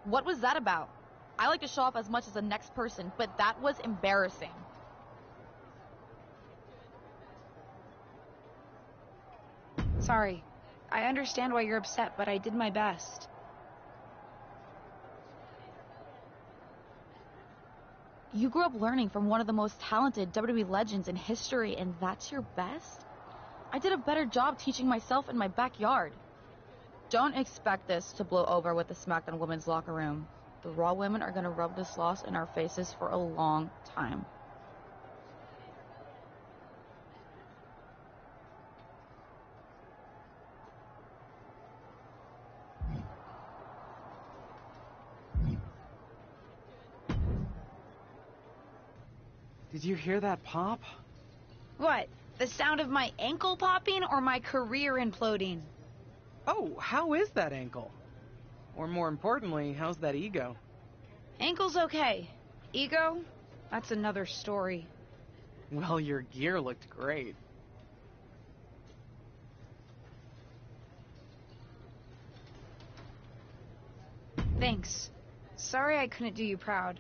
What was that about? I like to show off as much as the next person, but that was embarrassing. Sorry. I understand why you're upset, but I did my best. You grew up learning from one of the most talented WWE legends in history, and that's your best? I did a better job teaching myself in my backyard. Don't expect this to blow over with the SmackDown women's locker room. The Raw women are going to rub this loss in our faces for a long time. Did you hear that pop? What? The sound of my ankle popping or my career imploding? Oh, how is that ankle? Or more importantly, how's that ego? Ankle's okay. Ego? That's another story. Well, your gear looked great. Thanks. Sorry I couldn't do you proud.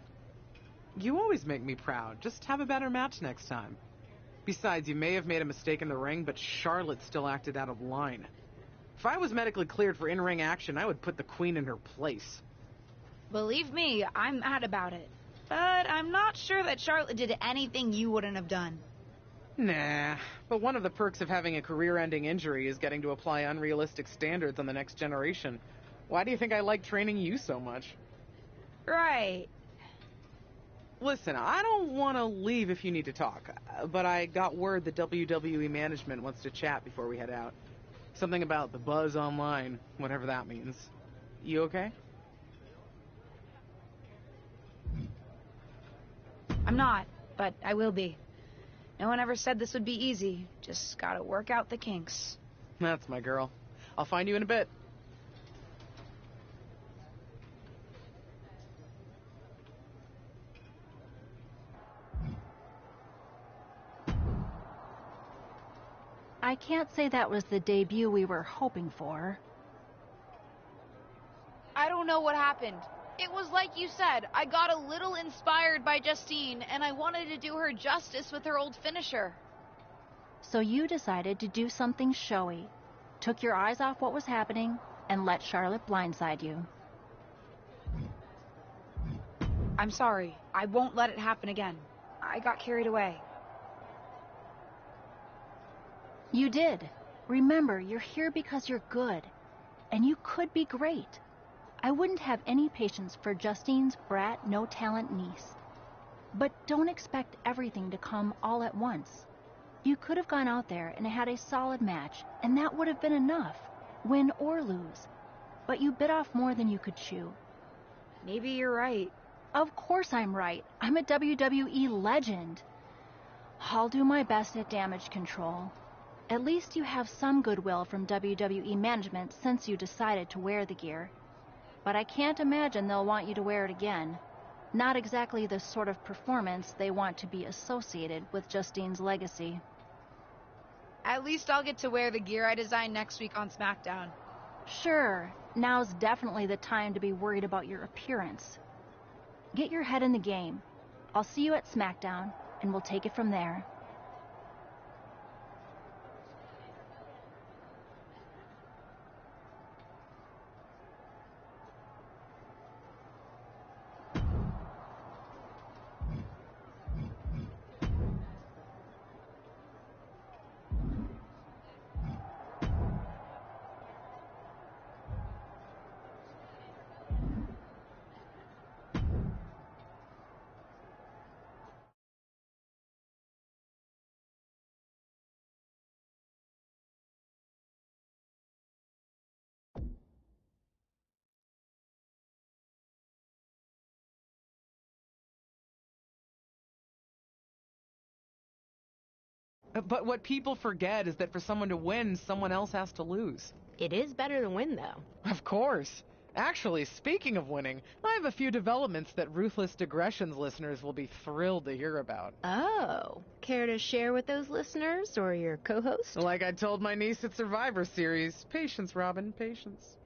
You always make me proud. Just have a better match next time. Besides, you may have made a mistake in the ring, but Charlotte still acted out of line. If I was medically cleared for in-ring action, I would put the Queen in her place. Believe me, I'm mad about it. But I'm not sure that Charlotte did anything you wouldn't have done. Nah, but one of the perks of having a career-ending injury is getting to apply unrealistic standards on the next generation. Why do you think I like training you so much? Right. Listen, I don't want to leave if you need to talk, but I got word that WWE management wants to chat before we head out. Something about the buzz online, whatever that means. You okay? I'm not, but I will be. No one ever said this would be easy. Just gotta work out the kinks. That's my girl. I'll find you in a bit. I can't say that was the debut we were hoping for. I don't know what happened. It was like you said, I got a little inspired by Justine, and I wanted to do her justice with her old finisher. So you decided to do something showy, took your eyes off what was happening, and let Charlotte blindside you. I'm sorry. I won't let it happen again. I got carried away. You did. Remember, you're here because you're good. And you could be great. I wouldn't have any patience for Justine's brat, no-talent niece. But don't expect everything to come all at once. You could have gone out there and had a solid match, and that would have been enough, win or lose. But you bit off more than you could chew. Maybe you're right. Of course I'm right. I'm a WWE legend. I'll do my best at damage control. At least you have some goodwill from WWE management since you decided to wear the gear. But I can't imagine they'll want you to wear it again. Not exactly the sort of performance they want to be associated with Justine's legacy. At least I'll get to wear the gear I designed next week on SmackDown. Sure, now's definitely the time to be worried about your appearance. Get your head in the game. I'll see you at SmackDown, and we'll take it from there. But what people forget is that for someone to win, someone else has to lose. It is better to win, though. Of course. Actually, speaking of winning, I have a few developments that Ruthless Digressions listeners will be thrilled to hear about. Oh, care to share with those listeners or your co-host? Like I told my niece at Survivor Series, patience, Robin, patience.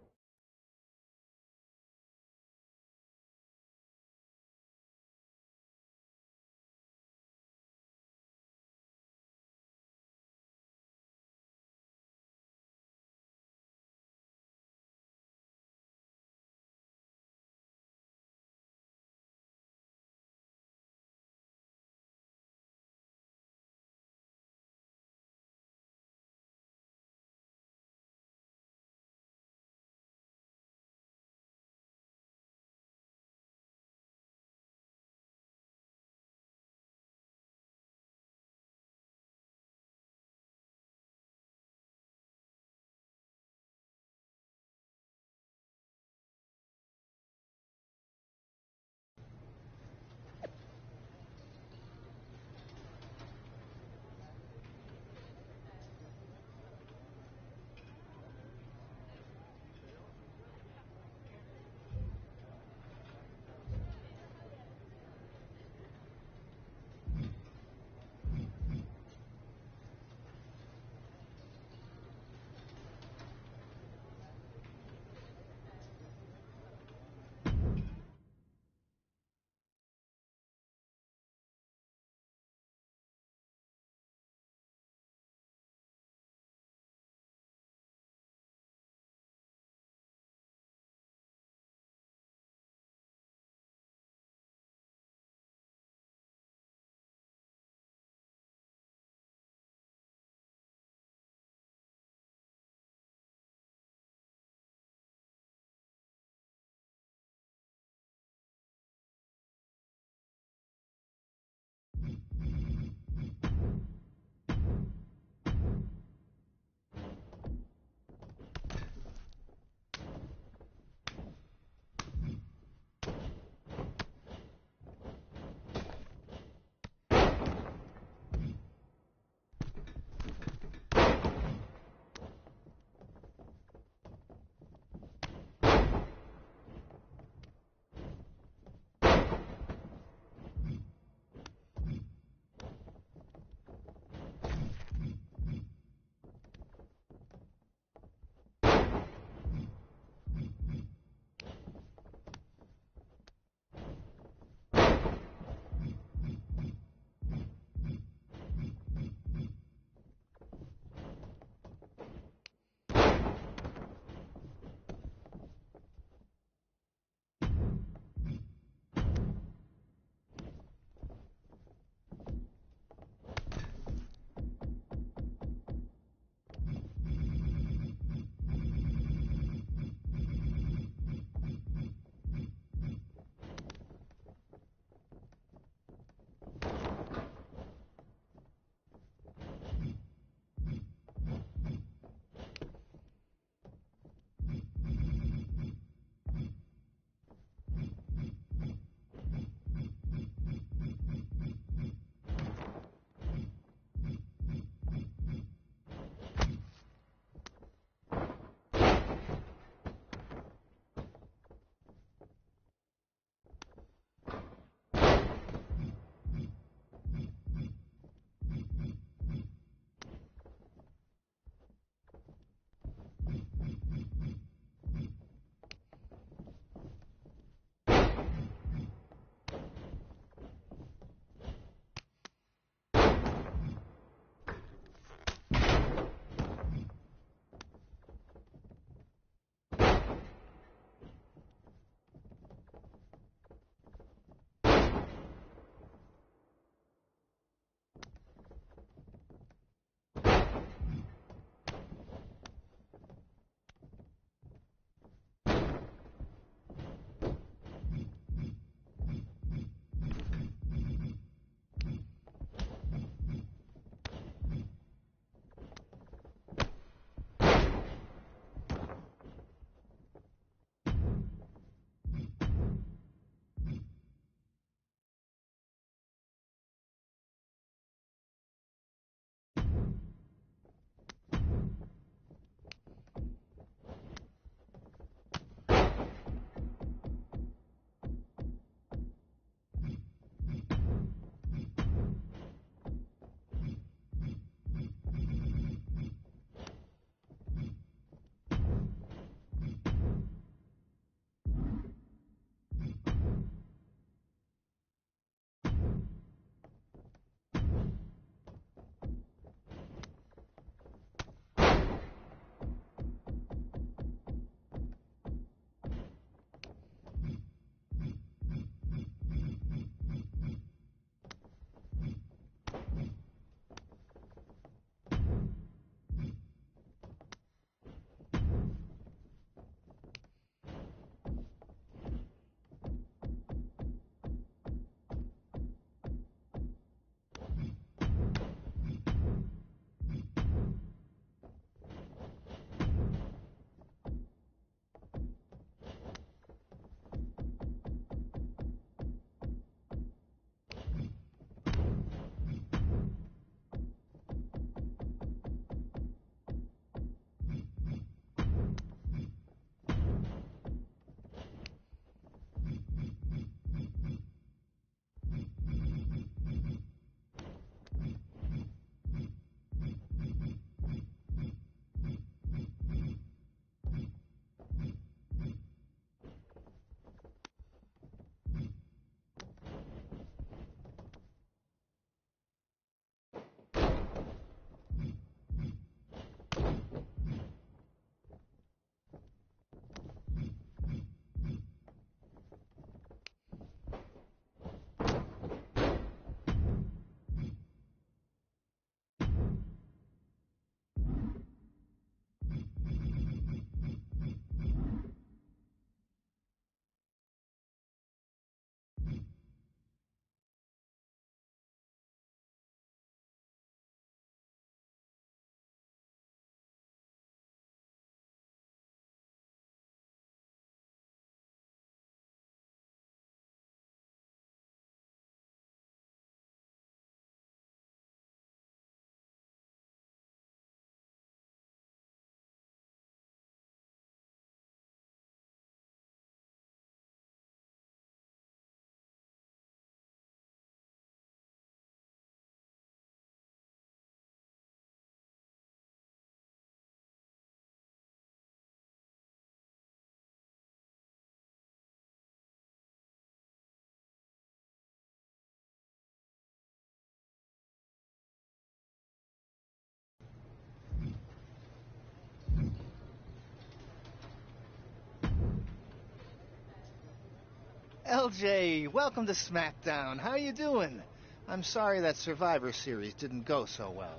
LJ, welcome to SmackDown. How you doing? I'm sorry that Survivor Series didn't go so well.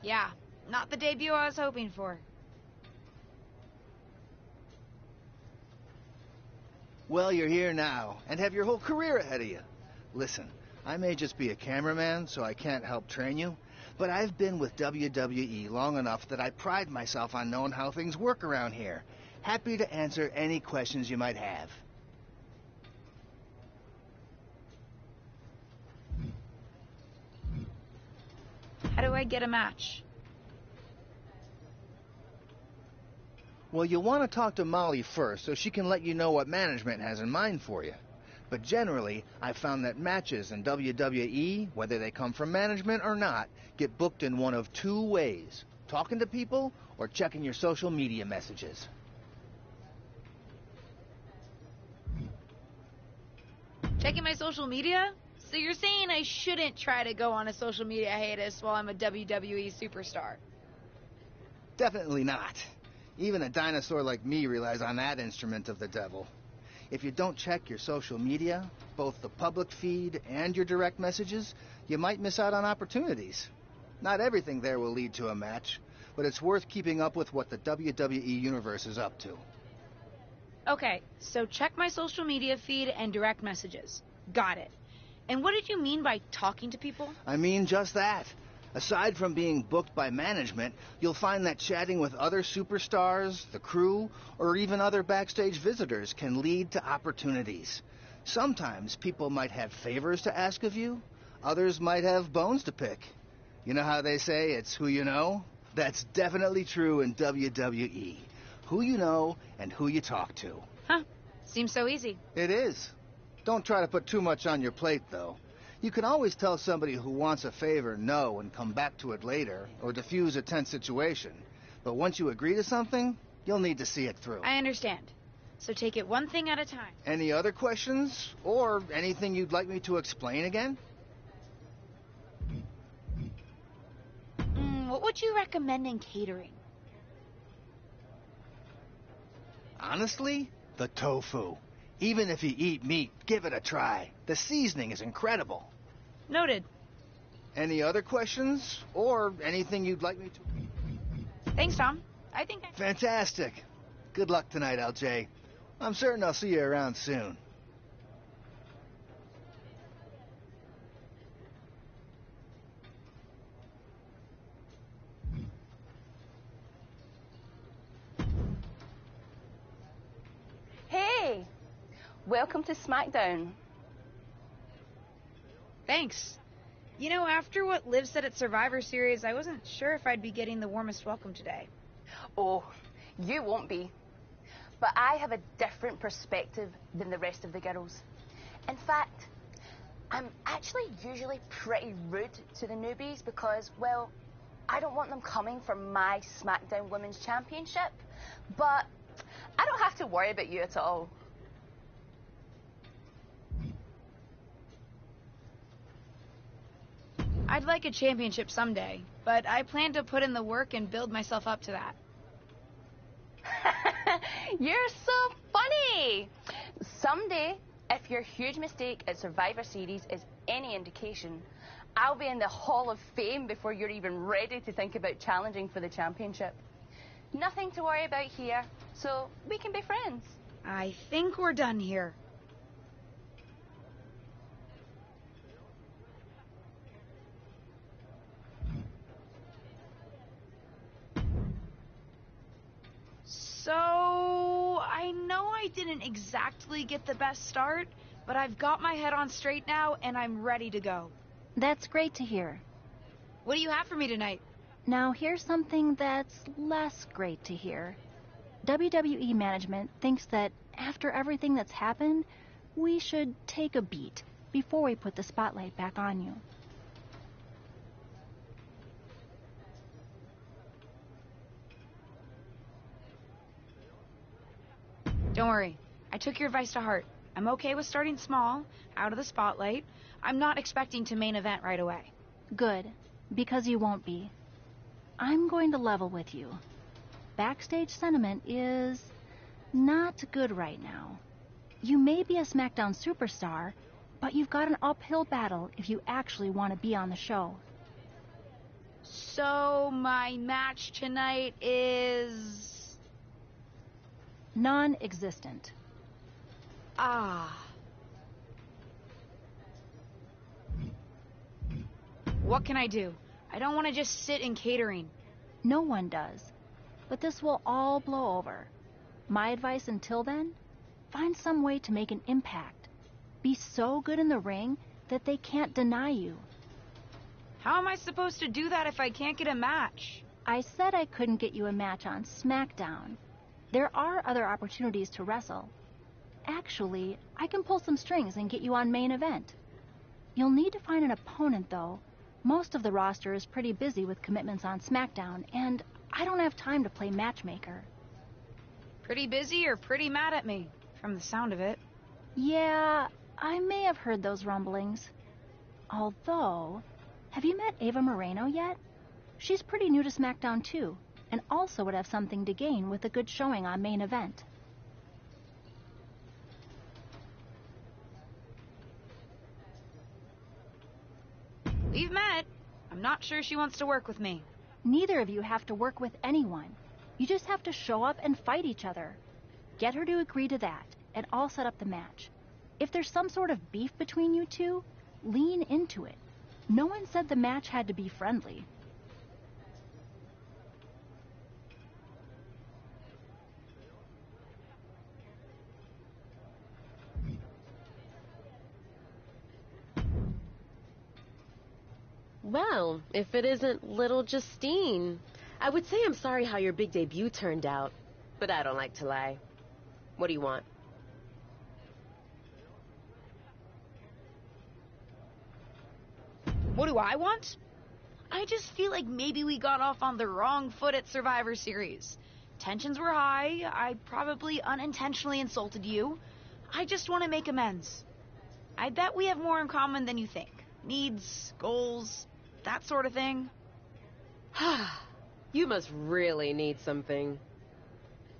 Yeah, not the debut I was hoping for. Well, you're here now, and have your whole career ahead of you. Listen, I may just be a cameraman, so I can't help train you, but I've been with WWE long enough that I pride myself on knowing how things work around here. Happy to answer any questions you might have. How do I get a match? Well, you'll want to talk to Molly first so she can let you know what management has in mind for you. But generally, I've found that matches in WWE, whether they come from management or not, get booked in one of two ways: talking to people or checking your social media messages. Checking my social media? So you're saying I shouldn't try to go on a social media hiatus while I'm a WWE superstar? Definitely not. Even a dinosaur like me relies on that instrument of the devil. If you don't check your social media, both the public feed and your direct messages, you might miss out on opportunities. Not everything there will lead to a match, but it's worth keeping up with what the WWE Universe is up to. Okay, so check my social media feed and direct messages. Got it. And what did you mean by talking to people? I mean just that. Aside from being booked by management, you'll find that chatting with other superstars, the crew, or even other backstage visitors can lead to opportunities. Sometimes people might have favors to ask of you. Others might have bones to pick. You know how they say it's who you know? That's definitely true in WWE. Who you know and who you talk to. Huh. Seems so easy. It is. Don't try to put too much on your plate, though. You can always tell somebody who wants a favor no and come back to it later, or diffuse a tense situation. But once you agree to something, you'll need to see it through. I understand. So take it one thing at a time. Any other questions? Or anything you'd like me to explain again? What would you recommend in catering? Honestly, the tofu. Even if you eat meat, give it a try. The seasoning is incredible. Noted. Any other questions? Or anything you'd like me to... Thanks, Tom. Fantastic. Good luck tonight, LJ. I'm certain I'll see you around soon. Hey! Welcome to SmackDown. Thanks. You know, after what Liv said at Survivor Series, I wasn't sure if I'd be getting the warmest welcome today. Oh, you won't be. But I have a different perspective than the rest of the girls. In fact, I'm actually usually pretty rude to the newbies because, well, I don't want them coming for my SmackDown Women's Championship. But I don't have to worry about you at all. I'd like a championship someday, but I plan to put in the work and build myself up to that. You're so funny! Someday, if your huge mistake at Survivor Series is any indication, I'll be in the Hall of Fame before you're even ready to think about challenging for the championship. Nothing to worry about here, so we can be friends. I think we're done here. So, I know I didn't exactly get the best start, but I've got my head on straight now and I'm ready to go. That's great to hear. What do you have for me tonight? Now here's something that's less great to hear. WWE management thinks that after everything that's happened, we should take a beat before we put the spotlight back on you. Don't worry. I took your advice to heart. I'm okay with starting small, out of the spotlight. I'm not expecting to main event right away. Good, because you won't be. I'm going to level with you. Backstage sentiment is not good right now. You may be a SmackDown superstar, but you've got an uphill battle if you actually want to be on the show. So my match tonight is... Non-existent. Ah. What can I do? I don't want to just sit in catering. No one does. But this will all blow over. My advice until then? Find some way to make an impact. Be so good in the ring that they can't deny you. How am I supposed to do that if I can't get a match? I said I couldn't get you a match on SmackDown. There are other opportunities to wrestle. Actually, I can pull some strings and get you on main event. You'll need to find an opponent, though. Most of the roster is pretty busy with commitments on SmackDown, and I don't have time to play matchmaker. Pretty busy or pretty mad at me, from the sound of it. Yeah, I may have heard those rumblings. Although, have you met Ava Moreno yet? She's pretty new to SmackDown too, and also would have something to gain with a good showing on main event. We've met. I'm not sure she wants to work with me. Neither of you have to work with anyone. You just have to show up and fight each other. Get her to agree to that, and I'll set up the match. If there's some sort of beef between you two, lean into it. No one said the match had to be friendly. Well, if it isn't little Justine, I would say I'm sorry how your big debut turned out, but I don't like to lie. What do you want? What do I want? I just feel like maybe we got off on the wrong foot at Survivor Series. Tensions were high. I probably unintentionally insulted you. I just want to make amends. I bet we have more in common than you think. Needs, goals, that sort of thing. You must really need something.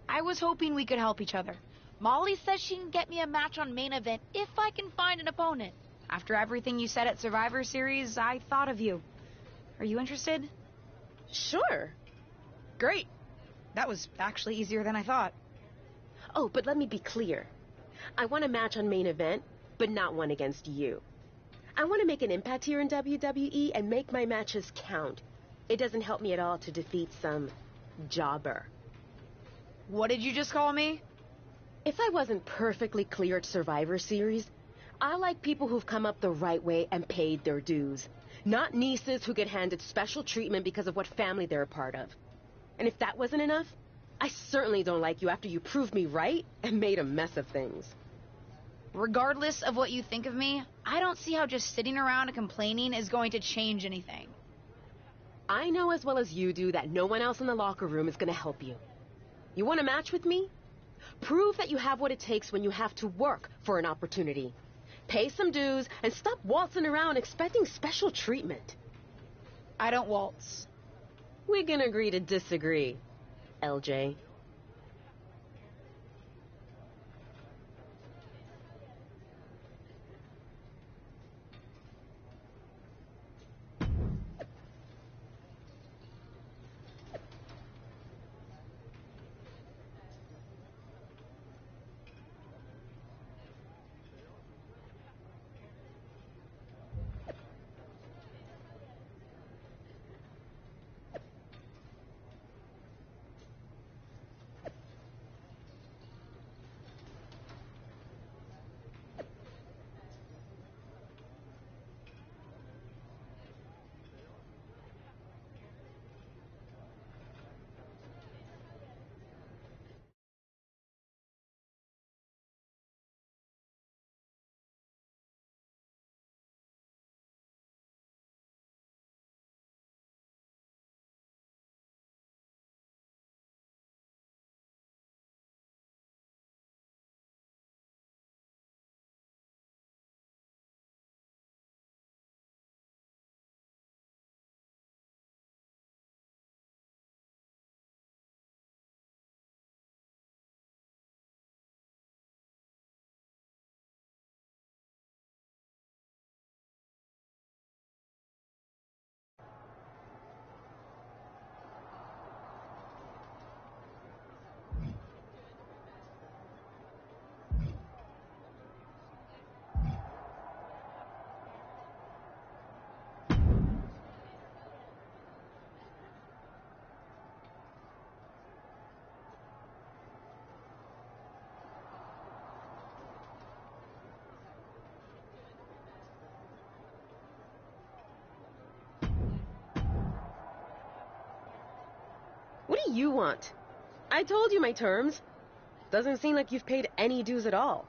I was hoping we could help each other. Molly says she can get me a match on main event if I can find an opponent. After everything you said at Survivor Series, I thought of you. Are you interested? Sure. Great. That was actually easier than I thought. Oh, but let me be clear. I want a match on main event, but not one against you. I want to make an impact here in WWE and make my matches count. It doesn't help me at all to defeat some jobber. What did you just call me? If I wasn't perfectly clear at Survivor Series, I like people who've come up the right way and paid their dues. Not nieces who get handed special treatment because of what family they're a part of. And if that wasn't enough, I certainly don't like you after you proved me right and made a mess of things. Regardless of what you think of me, I don't see how just sitting around and complaining is going to change anything. I know as well as you do that no one else in the locker room is going to help you. You want a match with me? Prove that you have what it takes when you have to work for an opportunity. Pay some dues and stop waltzing around expecting special treatment. I don't waltz. We can agree to disagree, LJ. What do you want? I told you my terms. Doesn't seem like you've paid any dues at all.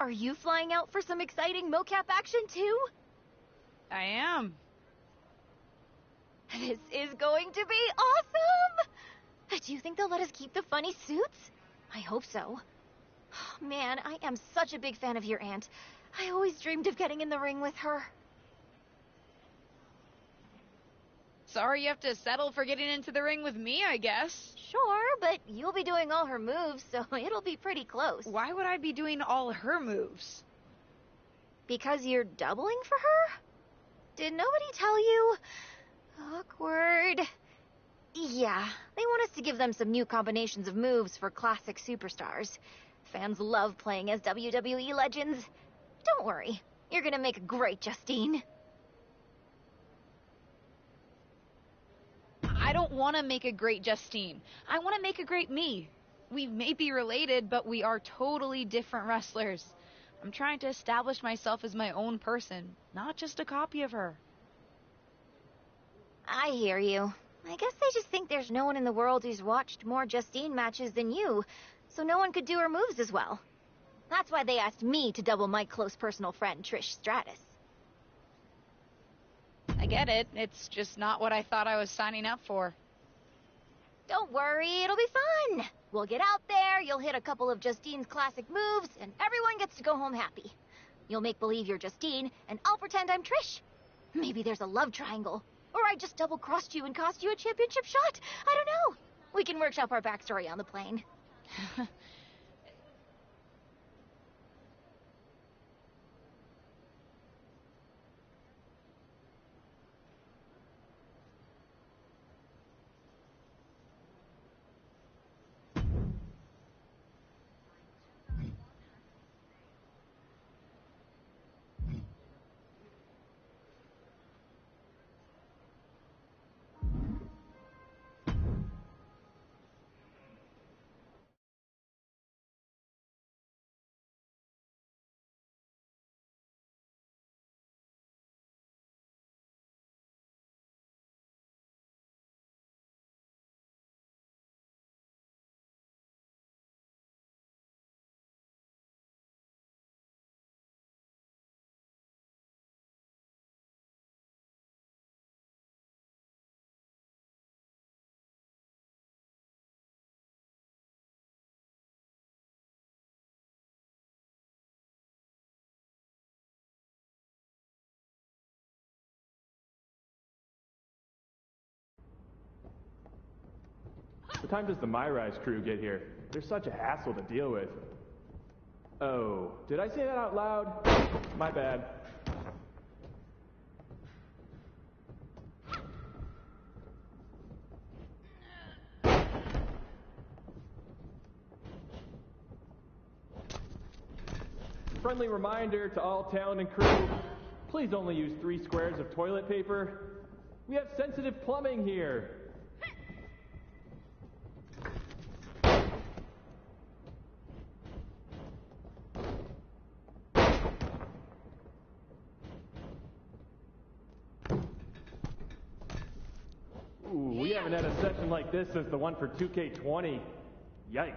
Are you flying out for some exciting mocap action too? I am. This is going to be awesome! Do you think they'll let us keep the funny suits? I hope so. Man, I am such a big fan of your aunt. I always dreamed of getting in the ring with her. Sorry you have to settle for getting into the ring with me, I guess. Sure, but you'll be doing all her moves, so it'll be pretty close. Why would I be doing all her moves? Because you're doubling for her? Did nobody tell you? Awkward. Yeah, they want us to give them some new combinations of moves for classic superstars. Fans love playing as WWE legends. Don't worry, you're gonna make a great Justine. I don't want to make a great Justine. I want to make a great me. We may be related, but we are totally different wrestlers. I'm trying to establish myself as my own person, not just a copy of her. I hear you. I guess they just think there's no one in the world who's watched more Justine matches than you, so no one could do her moves as well. That's why they asked me to double my close personal friend, Trish Stratus. I get it. It's just not what I thought I was signing up for. Don't worry, it'll be fun. We'll get out there, you'll hit a couple of Justine's classic moves, and everyone gets to go home happy. You'll make believe you're Justine, and I'll pretend I'm Trish. Maybe there's a love triangle. Or I just double-crossed you and cost you a championship shot. I don't know. We can workshop our backstory on the plane. What time does the MyRise crew get here? They're such a hassle to deal with. Oh, did I say that out loud? My bad. Friendly reminder to all talent and crew, please only use 3 squares of toilet paper. We have sensitive plumbing here. Ooh, we haven't had a session like this since the one for 2K20. Yikes.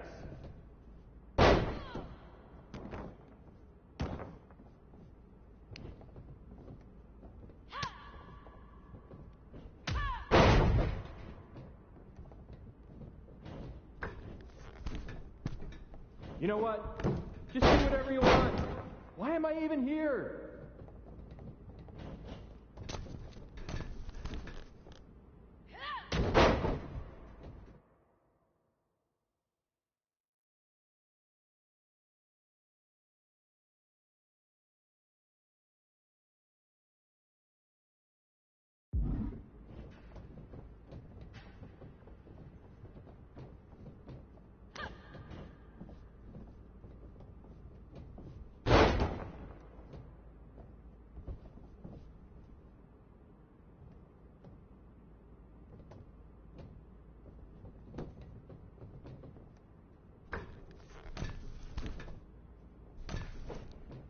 You know what? Just do whatever you want. Why am I even here?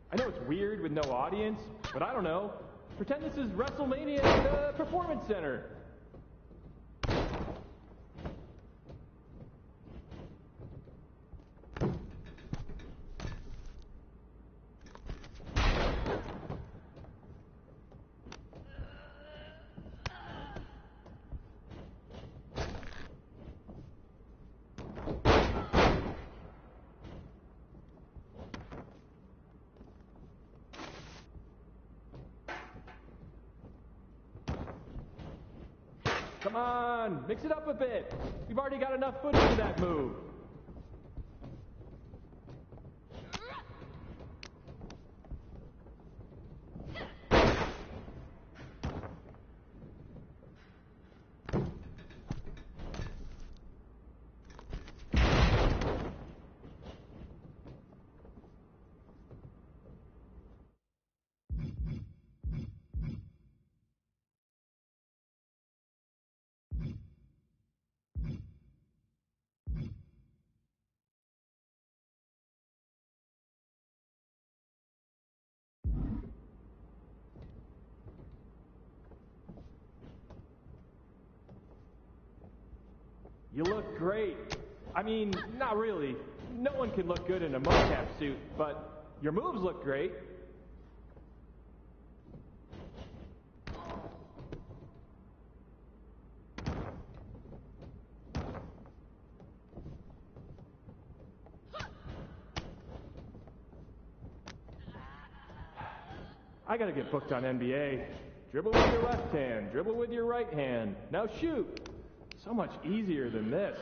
I know it's weird with no audience, but I don't know. Pretend this is WrestleMania at the Performance Center. Come on, mix it up a bit. We've already got enough footage for that move. You look great. I mean, not really. No one can look good in a mocap suit, but your moves look great. I gotta get booked on NBA. Dribble with your left hand, dribble with your right hand. Now shoot. So much easier than this.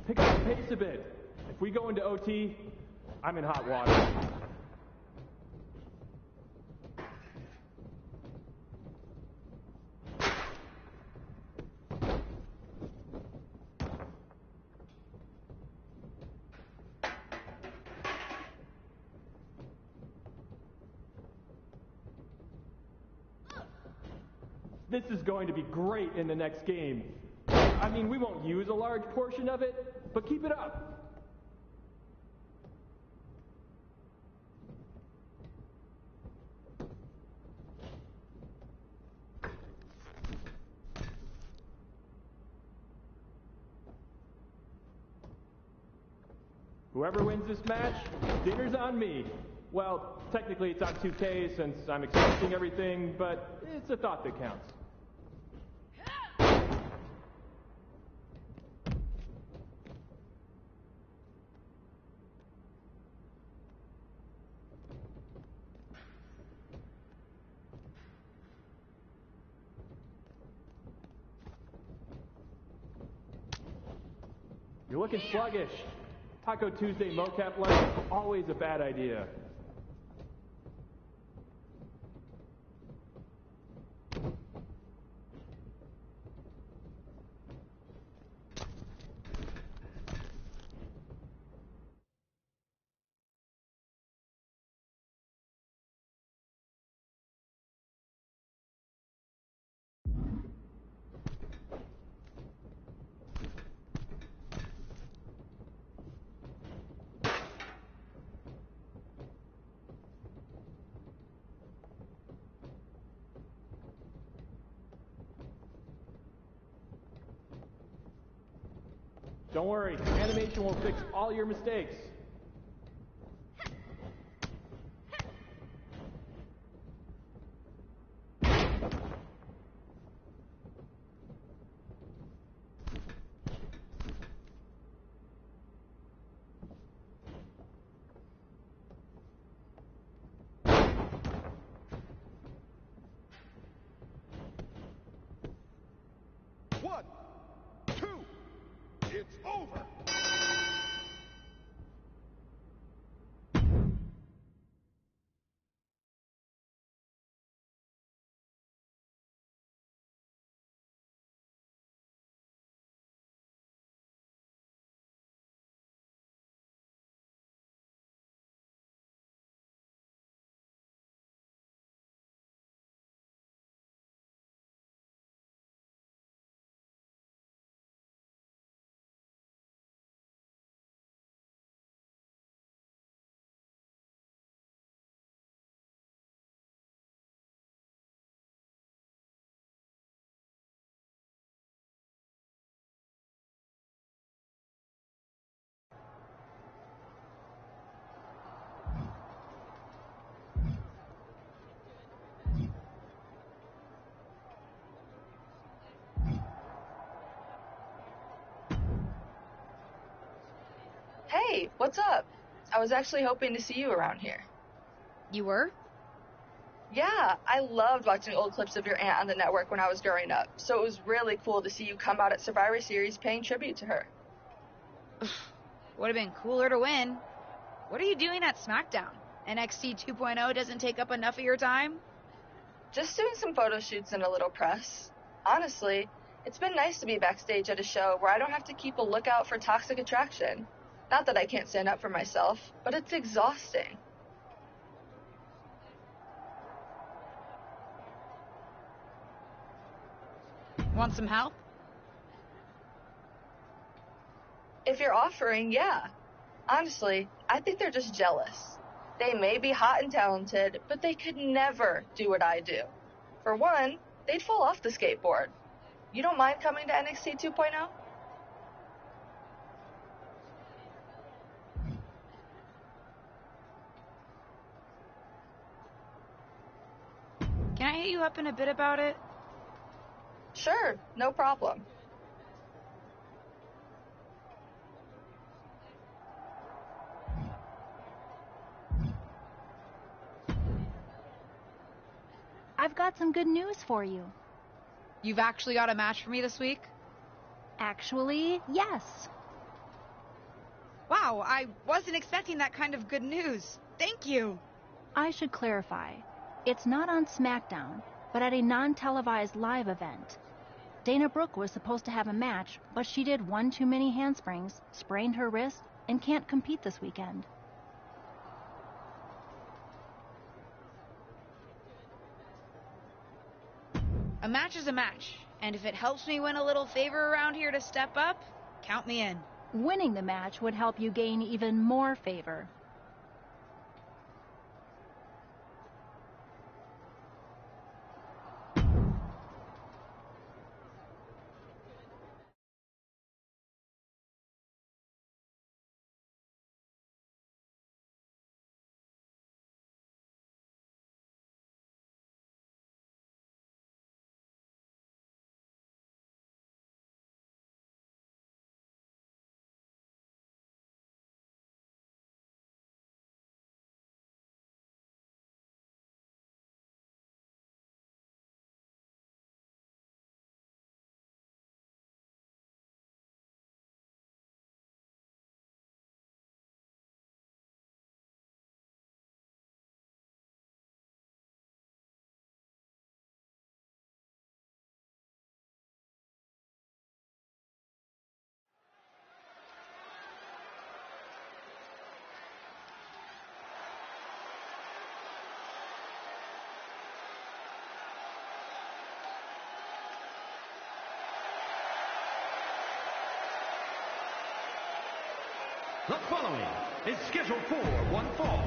Pick up the pace a bit. If we go into OT, I'm in hot water. This is going to be great in the next game. I mean, we won't use a large portion of it, but keep it up. Whoever wins this match, dinner's on me. Well, technically it's on 2K since I'm expecting everything, but it's a thought that counts. You're looking sluggish. Taco Tuesday mocap lunch is always a bad idea. Don't worry, animation will fix all your mistakes. One, two, it's over. Hey, what's up? I was actually hoping to see you around here. You were? Yeah, I loved watching old clips of your aunt on the network when I was growing up, so it was really cool to see you come out at Survivor Series paying tribute to her. Would have been cooler to win. What are you doing at SmackDown? NXT 2.0 doesn't take up enough of your time? Just doing some photo shoots and a little press. Honestly, it's been nice to be backstage at a show where I don't have to keep a lookout for toxic attraction. Not that I can't stand up for myself, but it's exhausting. Want some help? If you're offering, yeah. Honestly, I think they're just jealous. They may be hot and talented, but they could never do what I do. For one, they'd fall off the skateboard. You don't mind coming to NXT 2.0? Can I hit you up in a bit about it? Sure, no problem. I've got some good news for you. You've actually got a match for me this week? Actually, yes. Wow, I wasn't expecting that kind of good news. Thank you. I should clarify. It's not on SmackDown, but at a non-televised live event. Dana Brooke was supposed to have a match, but she did one too many handsprings, sprained her wrist, and can't compete this weekend. A match is a match, and if it helps me win a little favor around here to step up, count me in. Winning the match would help you gain even more favor. The following is scheduled for one fall.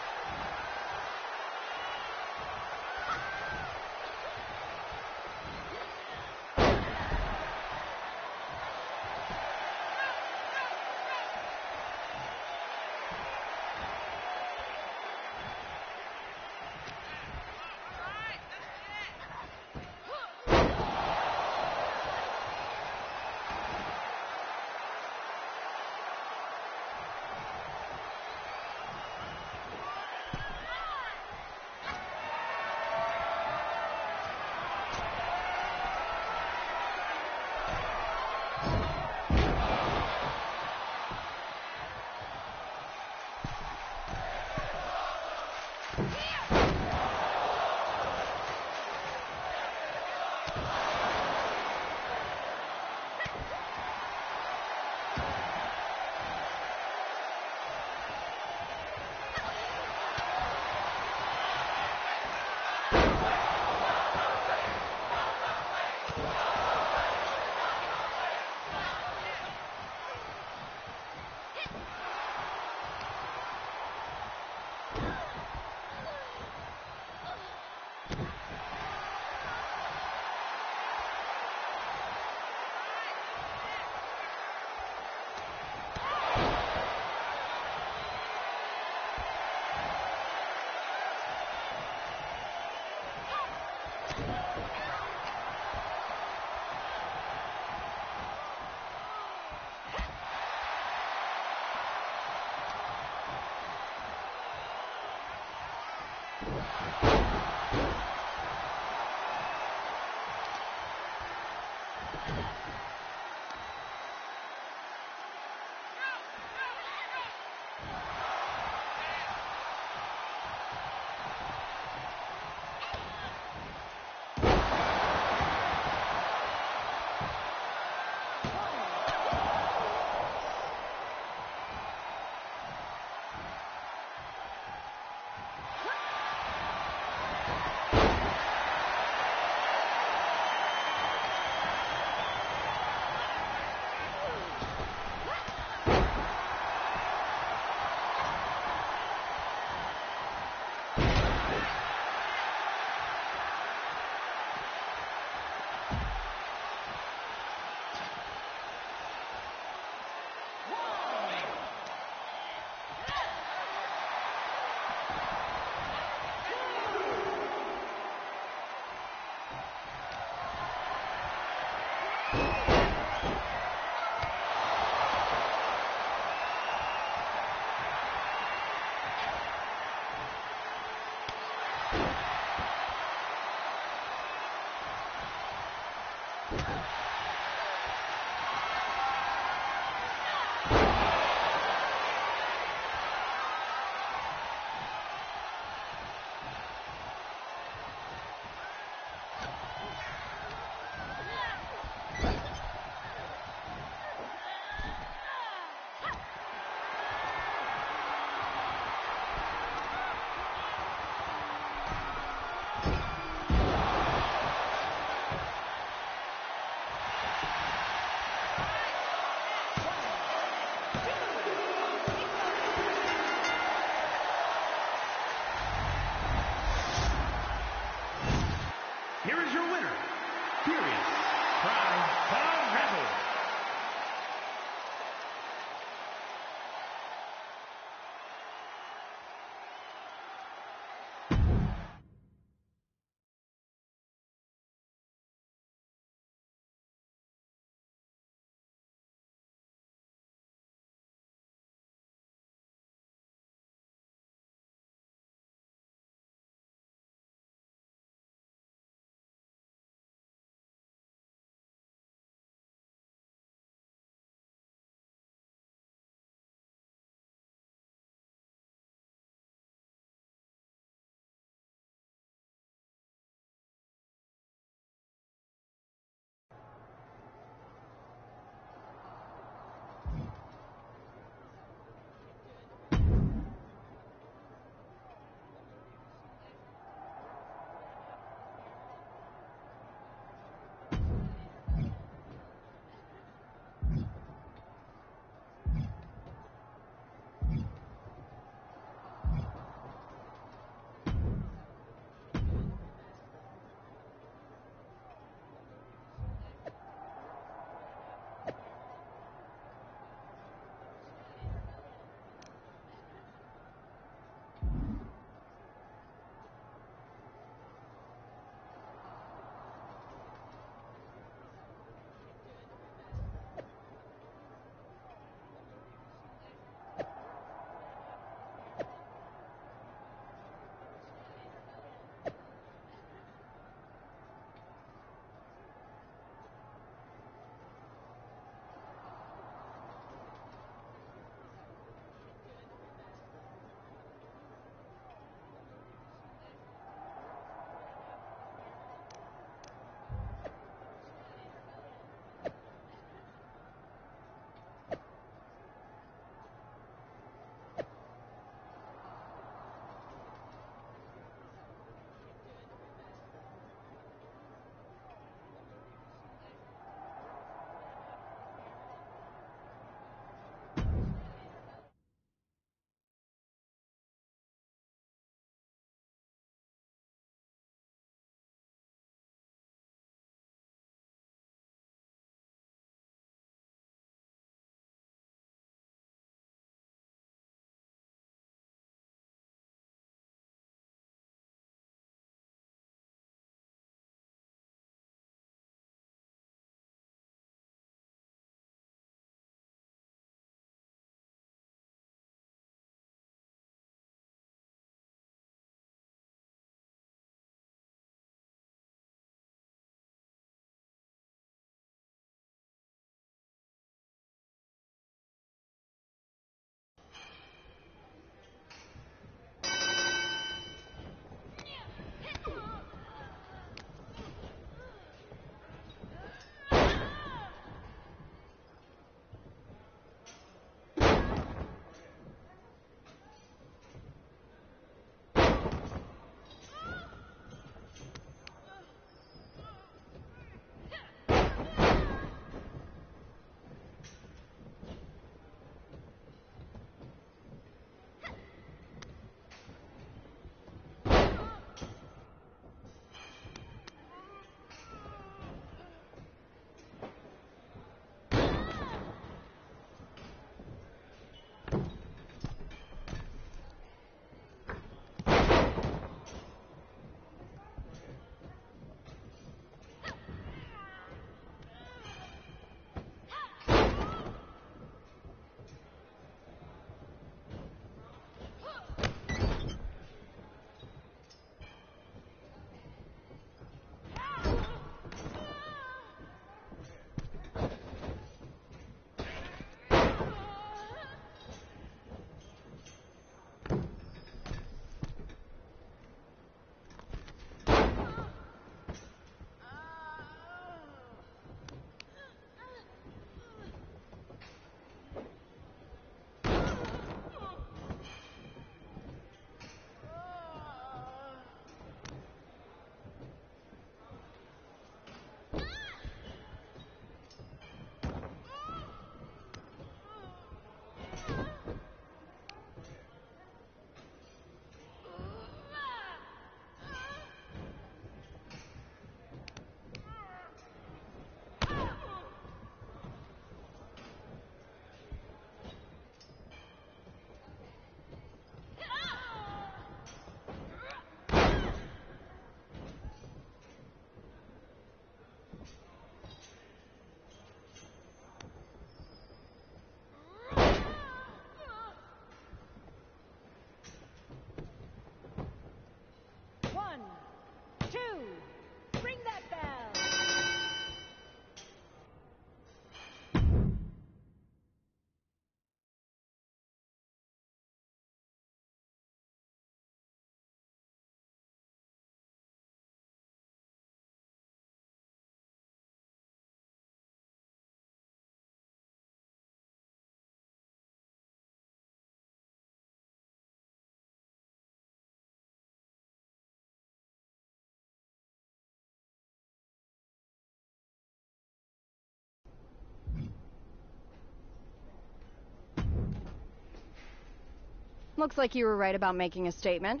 Looks like you were right about making a statement.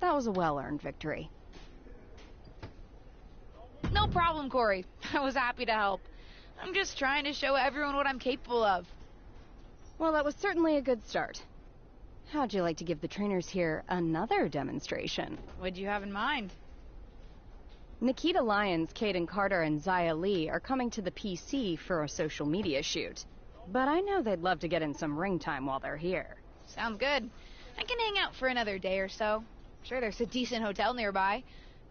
That was a well-earned victory. No problem, Corey. I was happy to help. I'm just trying to show everyone what I'm capable of. Well, that was certainly a good start. How'd you like to give the trainers here another demonstration? What'd you have in mind? Nikita Lyons, Caden Carter, and Zaya Lee are coming to the PC for a social media shoot. But I know they'd love to get in some ring time while they're here. Sounds good. I can hang out for another day or so. Sure, there's a decent hotel nearby.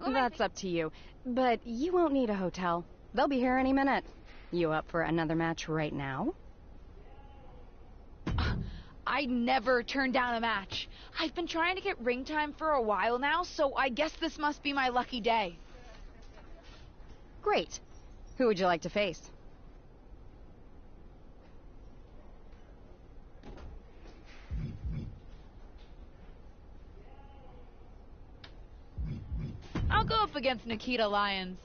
That's up to you. But you won't need a hotel. They'll be here any minute. You up for another match right now? I never turn down a match. I've been trying to get ring time for a while now, so I guess this must be my lucky day. Great. Who would you like to face? I'll go up against Nikita Lyons.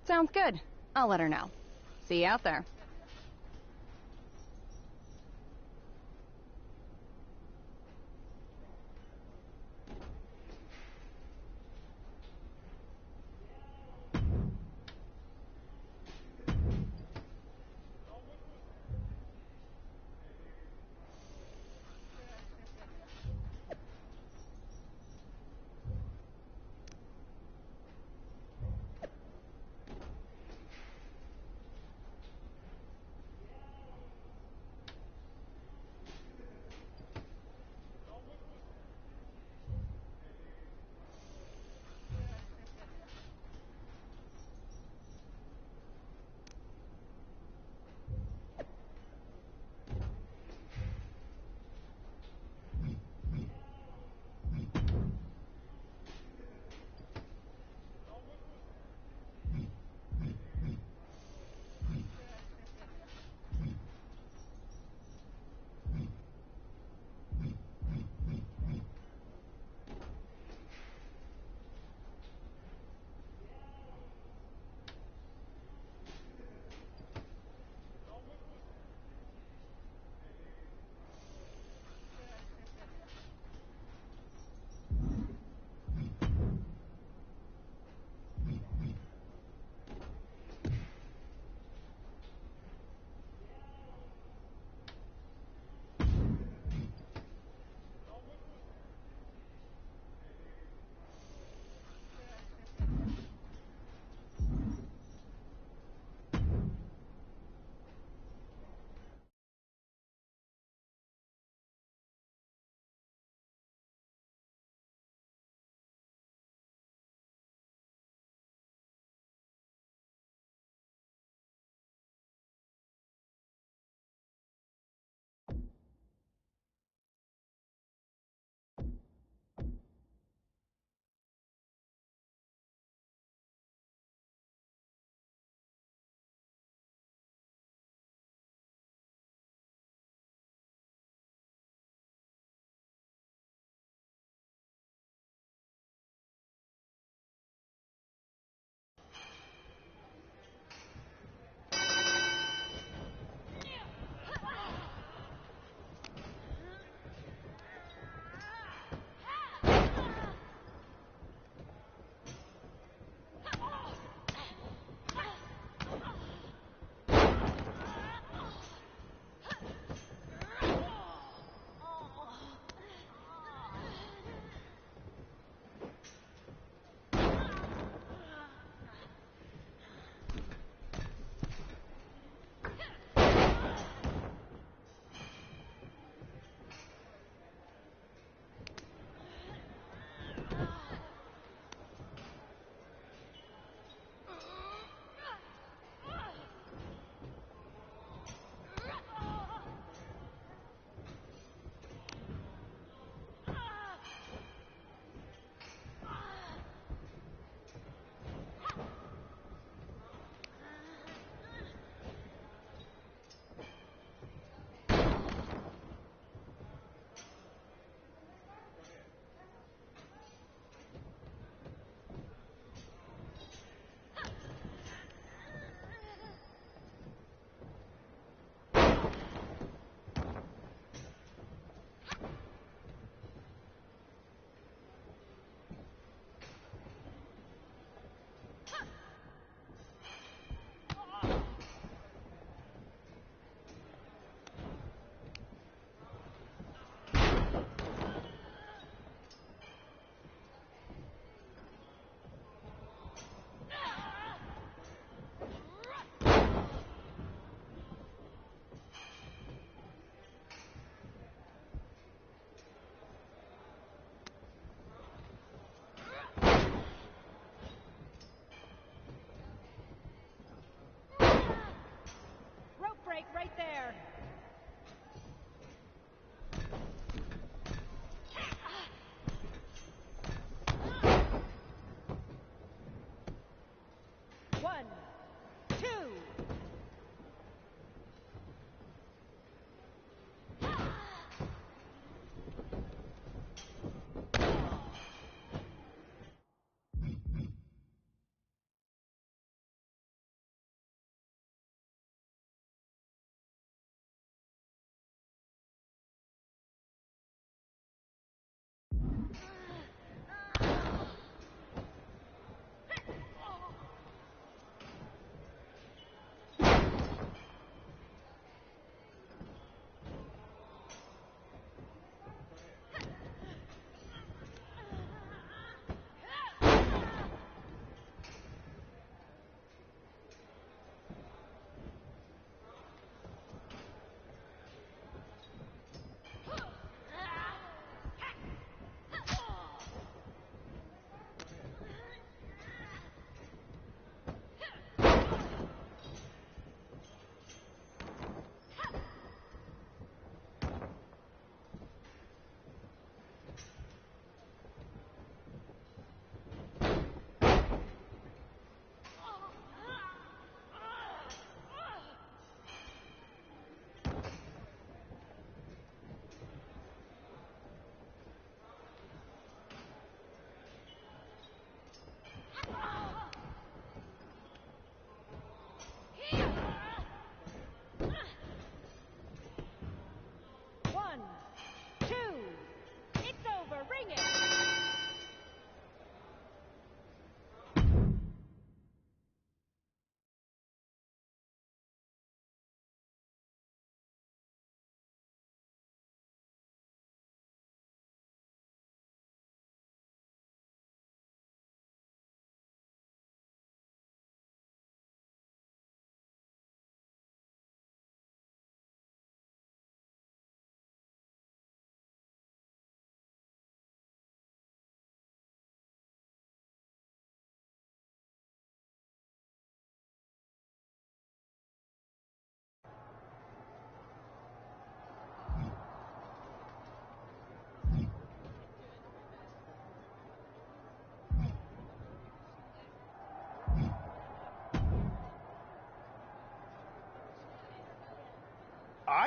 Sounds good. I'll let her know. See you out there.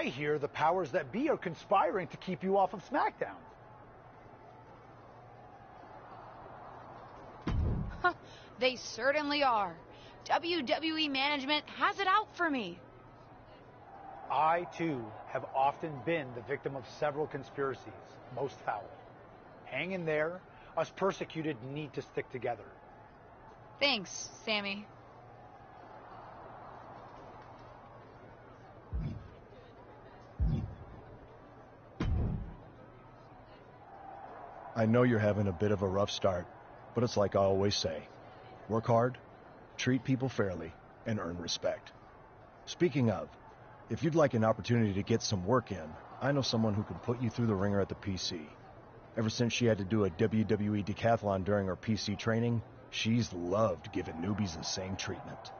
I hear the powers that be are conspiring to keep you off of SmackDown. They certainly are. WWE management has it out for me. I, too, have often been the victim of several conspiracies, most foul. Hang in there. Us persecuted need to stick together. Thanks, Sammy. I know you're having a bit of a rough start, but it's like I always say. Work hard, treat people fairly, and earn respect. Speaking of, if you'd like an opportunity to get some work in, I know someone who can put you through the ringer at the PC. Ever since she had to do a WWE decathlon during her PC training, she's loved giving newbies the same treatment.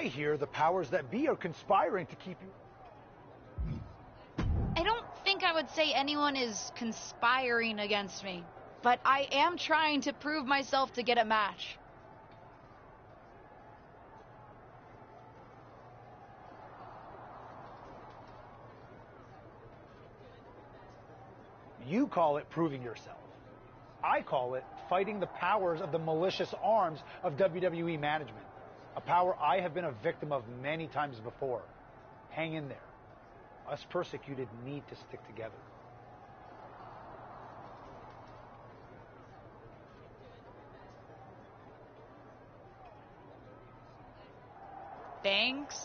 I hear the powers that be are conspiring to keep you... I don't think I would say anyone is conspiring against me, but I am trying to prove myself to get a match. You call it proving yourself. I call it fighting the powers of the malicious arms of WWE management. A power I have been a victim of many times before. Hang in there. Us persecuted need to stick together. Thanks.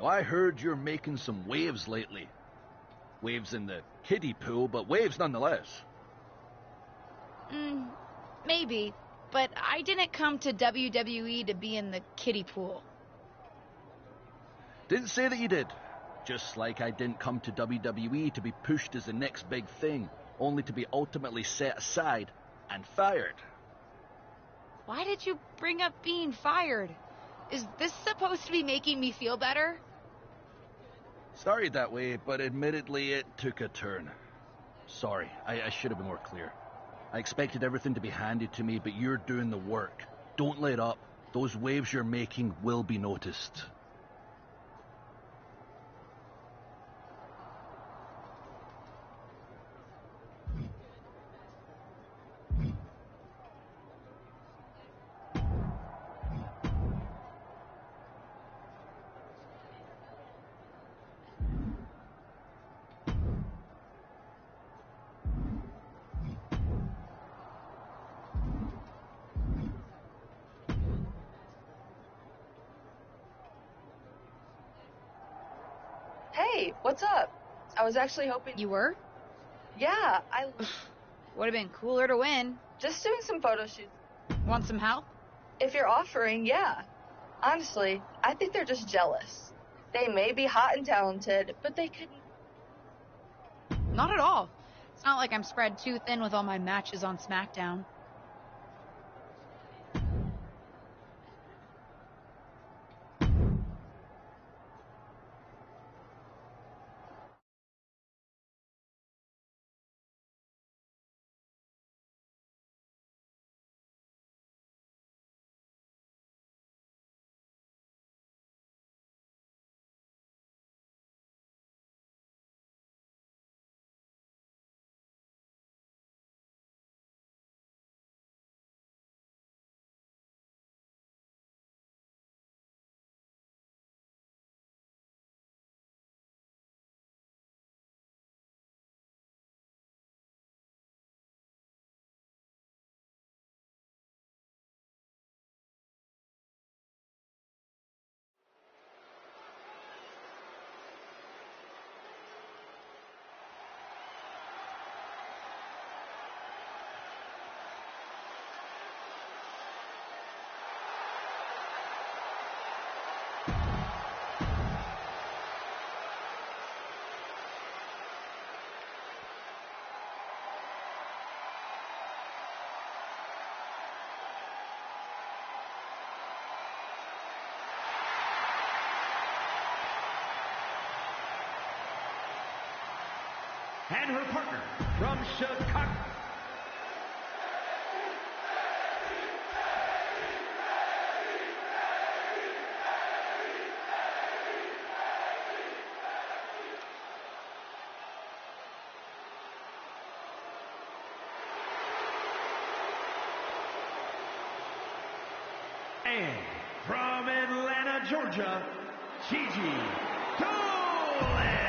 I heard you're making some waves lately. Waves in the kiddie pool, but waves nonetheless. Maybe, but I didn't come to WWE to be in the kiddie pool. Didn't say that you did. Just like I didn't come to WWE to be pushed as the next big thing, only to be ultimately set aside and fired. Why did you bring up being fired? Is this supposed to be making me feel better? Started that way, but admittedly it took a turn. Sorry, I should have been more clear. I expected everything to be handed to me, but you're doing the work. Don't let up. Those waves you're making will be noticed. Hey, what's up? I was actually hoping... You were? Yeah, Would have been cooler to win. Just doing some photo shoots. Want some help? If you're offering, yeah. Honestly, I think they're just jealous. They may be hot and talented, but they couldn't... Not at all. It's not like I'm spread too thin with all my matches on SmackDown. And her partner from Chicago. And from Atlanta, Georgia, Gigi Dolan.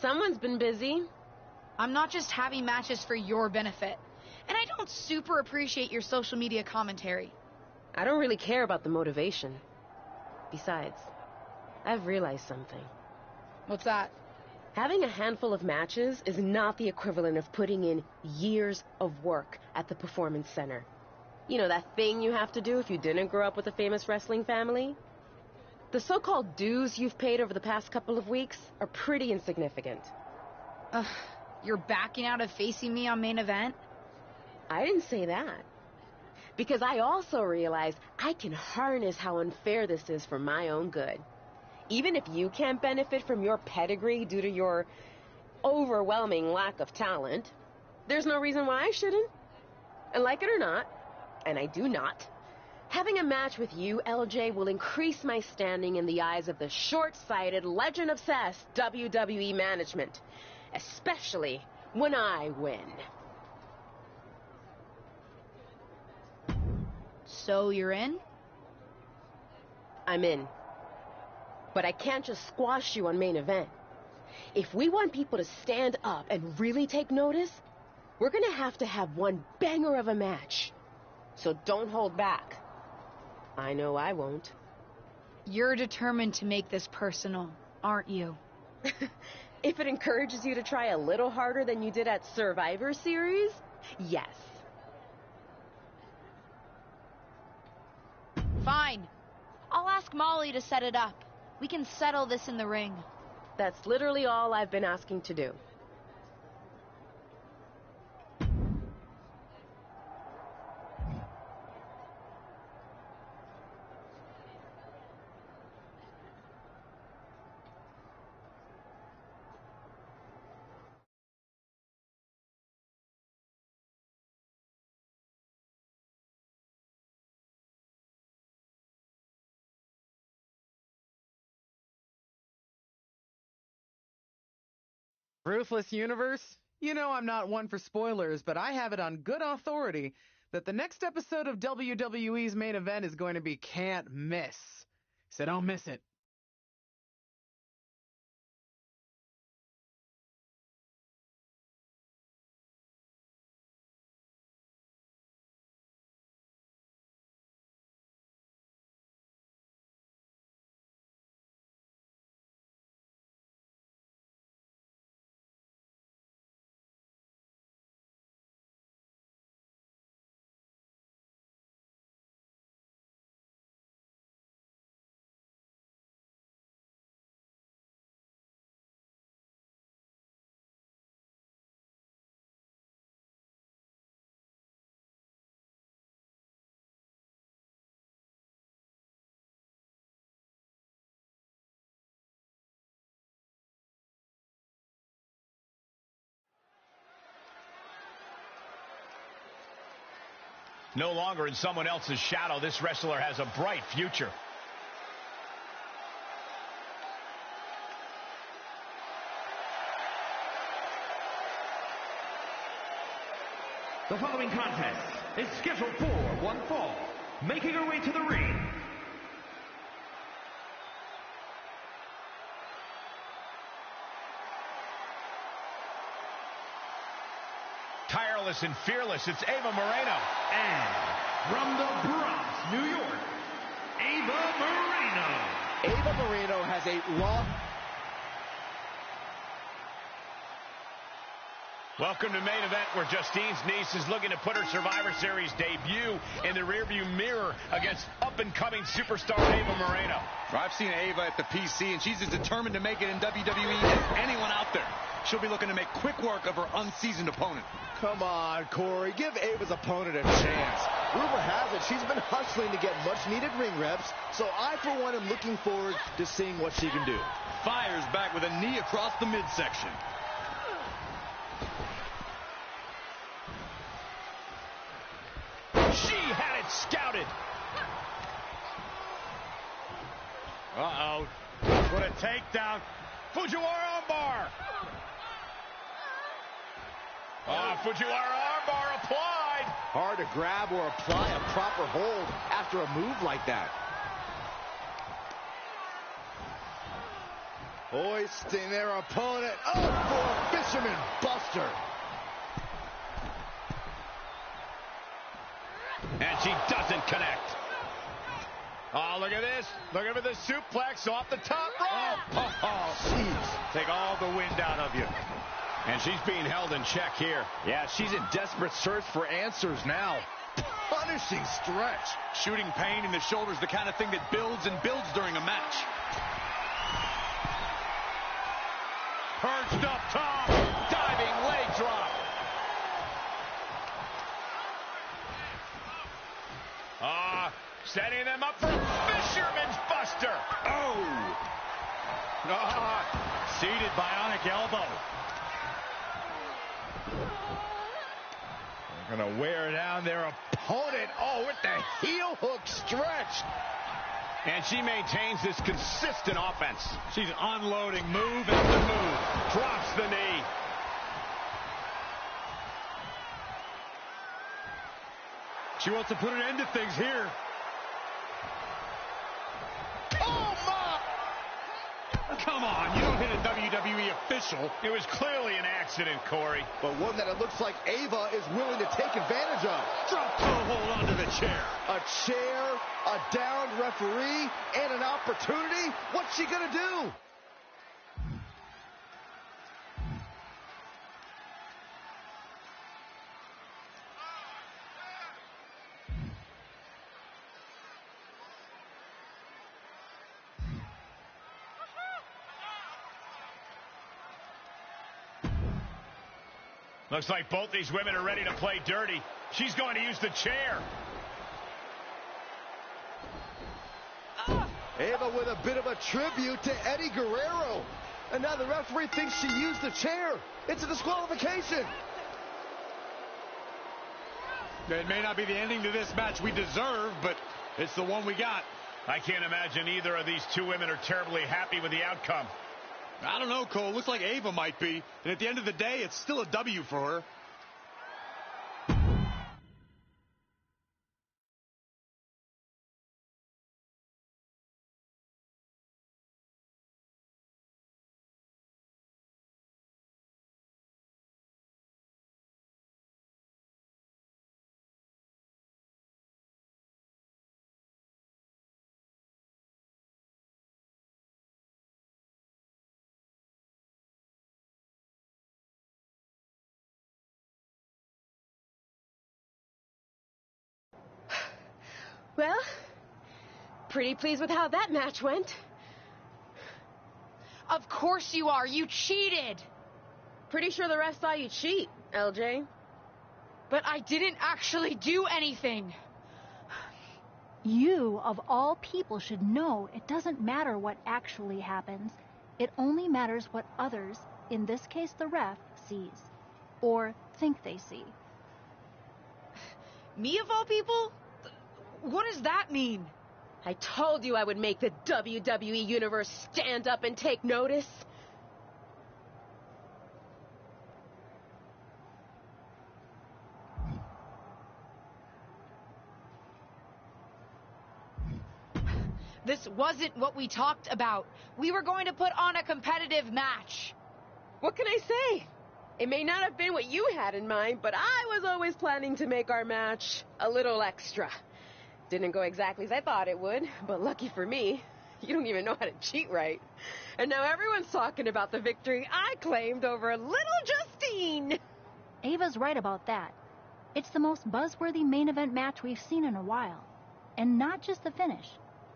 Someone's been busy. I'm not just having matches for your benefit. And I don't super appreciate your social media commentary. I don't really care about the motivation. Besides, I've realized something. What's that? Having a handful of matches is not the equivalent of putting in years of work at the Performance Center. You know, that thing you have to do if you didn't grow up with a famous wrestling family? The so-called dues you've paid over the past couple of weeks are pretty insignificant. You're backing out of facing me on main event? I didn't say that. Because I also realize I can harness how unfair this is for my own good. Even if you can't benefit from your pedigree due to your overwhelming lack of talent, there's no reason why I shouldn't. And like it or not, and I do not, having a match with you, LJ, will increase my standing in the eyes of the short-sighted, legend-obsessed WWE management, especially when I win. So you're in? I'm in. But I can't just squash you on main event. If we want people to stand up and really take notice, we're gonna have to have one banger of a match. So don't hold back. I know I won't. You're determined to make this personal, aren't you? If it encourages you to try a little harder than you did at Survivor Series, yes. Fine. I'll ask Molly to set it up. We can settle this in the ring. That's literally all I've been asking to do. Ruthless Universe? You know I'm not one for spoilers, but I have it on good authority that the next episode of WWE's main event is going to be can't miss. So don't miss it. No longer in someone else's shadow, this wrestler has a bright future. The following contest is scheduled for one fall. Making her way to the ring, tireless and fearless, it's Ava Moreno. And from the Bronx, New York, Ava Moreno. Ava Moreno has a long... Welcome to main event, where Justine's niece is looking to put her Survivor Series debut in the rearview mirror against up-and-coming superstar Ava Moreno. I've seen Ava at the PC, and she's as determined to make it in WWE as anyone out there. She'll be looking to make quick work of her unseasoned opponent. Come on, Corey. Give Ava's opponent a chance. Rumor has it she's been hustling to get much-needed ring reps, so I, for one, am looking forward to seeing what she can do. Fires back with a knee across the midsection. She had it scouted. Uh-oh. What a takedown. Fujiwara armbar. Fujiwara armbar applied. Hard to grab or apply a proper hold after a move like that. Hoisting their opponent up for a Fisherman Buster. And she doesn't connect. Oh, look at this. Looking for the suplex off the top rope. Oh, jeez. Take all the wind out of you. And she's being held in check here. Yeah, she's in desperate search for answers now. Punishing stretch. Shooting pain in the shoulders, the kind of thing that builds and builds during a match. Perched up top. Diving leg drop. Setting them up for a Fisherman's Buster. Oh. Seated bionic elbow. They're going to wear down their opponent. Oh, with the heel hook stretch. And she maintains this consistent offense. She's unloading move after move. Drops the knee. She wants to put an end to things here. Oh, my! Come on, you don't hit a WWE official. It was clearly an accident, Corey. But one that it looks like Ava is willing to take advantage of. Drop toe hold onto the chair. A chair, a downed referee, and an opportunity? What's she gonna do? Looks like both these women are ready to play dirty. She's going to use the chair. Ava with a bit of a tribute to Eddie Guerrero. And now the referee thinks she used the chair. It's a disqualification. It may not be the ending to this match we deserve, but it's the one we got. I can't imagine either of these two women are terribly happy with the outcome. I don't know, Cole. Looks like Ava might be. And at the end of the day, it's still a W for her. Well, pretty pleased with how that match went. Of course you are. You cheated. Pretty sure the ref saw you cheat, LJ. But I didn't actually do anything. You, of all people, should know it doesn't matter what actually happens. It only matters what others, in this case the ref, sees. Or think they see. Me, of all people? What does that mean? I told you I would make the WWE Universe stand up and take notice. This wasn't what we talked about. We were going to put on a competitive match. What can I say? It may not have been what you had in mind, but I was always planning to make our match a little extra. Didn't go exactly as I thought it would, but lucky for me, you don't even know how to cheat right. And now everyone's talking about the victory I claimed over little Justine. Ava's right about that. It's the most buzzworthy main event match we've seen in a while. And not just the finish.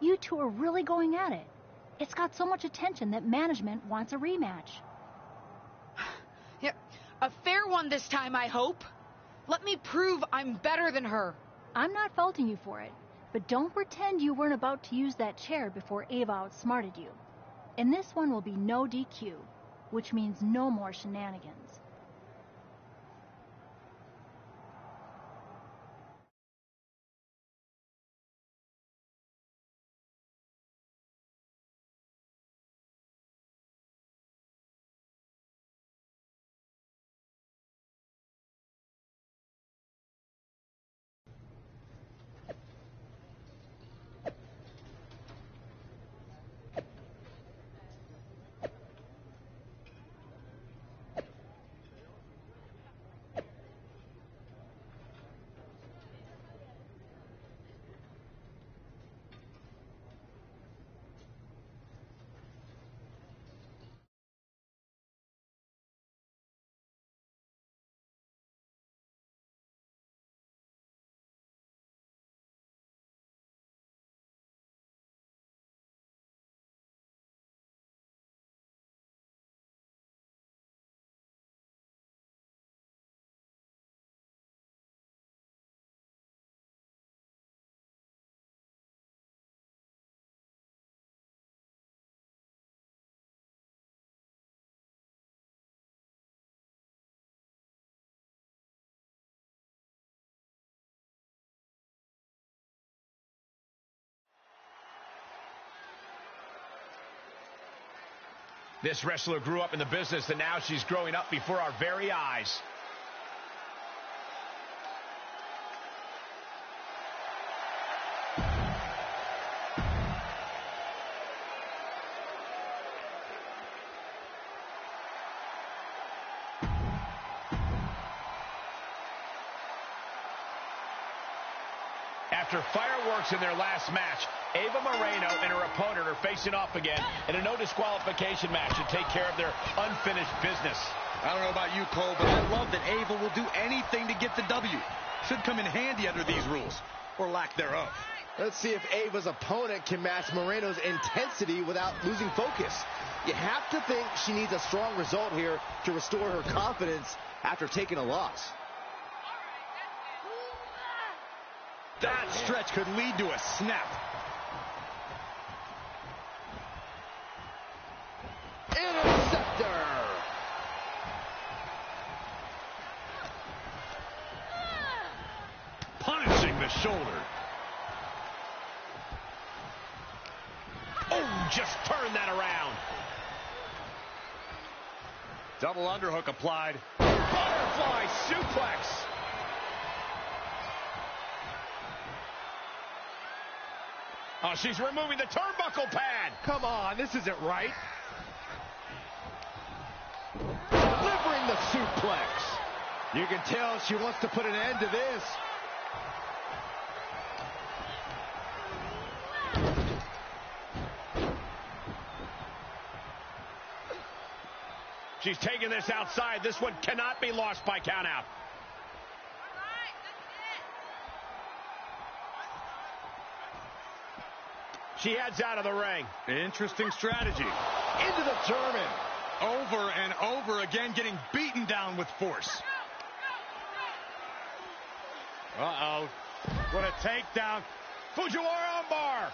You two are really going at it. It's got so much attention that management wants a rematch. Yeah, a fair one this time, I hope. Let me prove I'm better than her. I'm not faulting you for it, but don't pretend you weren't about to use that chair before Ava outsmarted you. And this one will be no DQ, which means no more shenanigans. This wrestler grew up in the business, and now she's growing up before our very eyes. After fireworks in their last match, Ava Moreno and her opponent are facing off again in a no disqualification match to take care of their unfinished business. I don't know about you, Cole, but I love that Ava will do anything to get the W. Should come in handy under these rules, or lack thereof. Let's see if Ava's opponent can match Moreno's intensity without losing focus. You have to think she needs a strong result here to restore her confidence after taking a loss. That stretch could lead to a snap. Interceptor! Punishing the shoulder. Oh, just turn that around. Double underhook applied. Butterfly suplex. Oh, she's removing the turnbuckle pad. Come on, this isn't right. Delivering the suplex. You can tell she wants to put an end to this. She's taking this outside. This one cannot be lost by countout. She heads out of the ring. Interesting strategy. Into the German. Over and over again, getting beaten down with force. Uh-oh. What a takedown. Fujiwara armbar.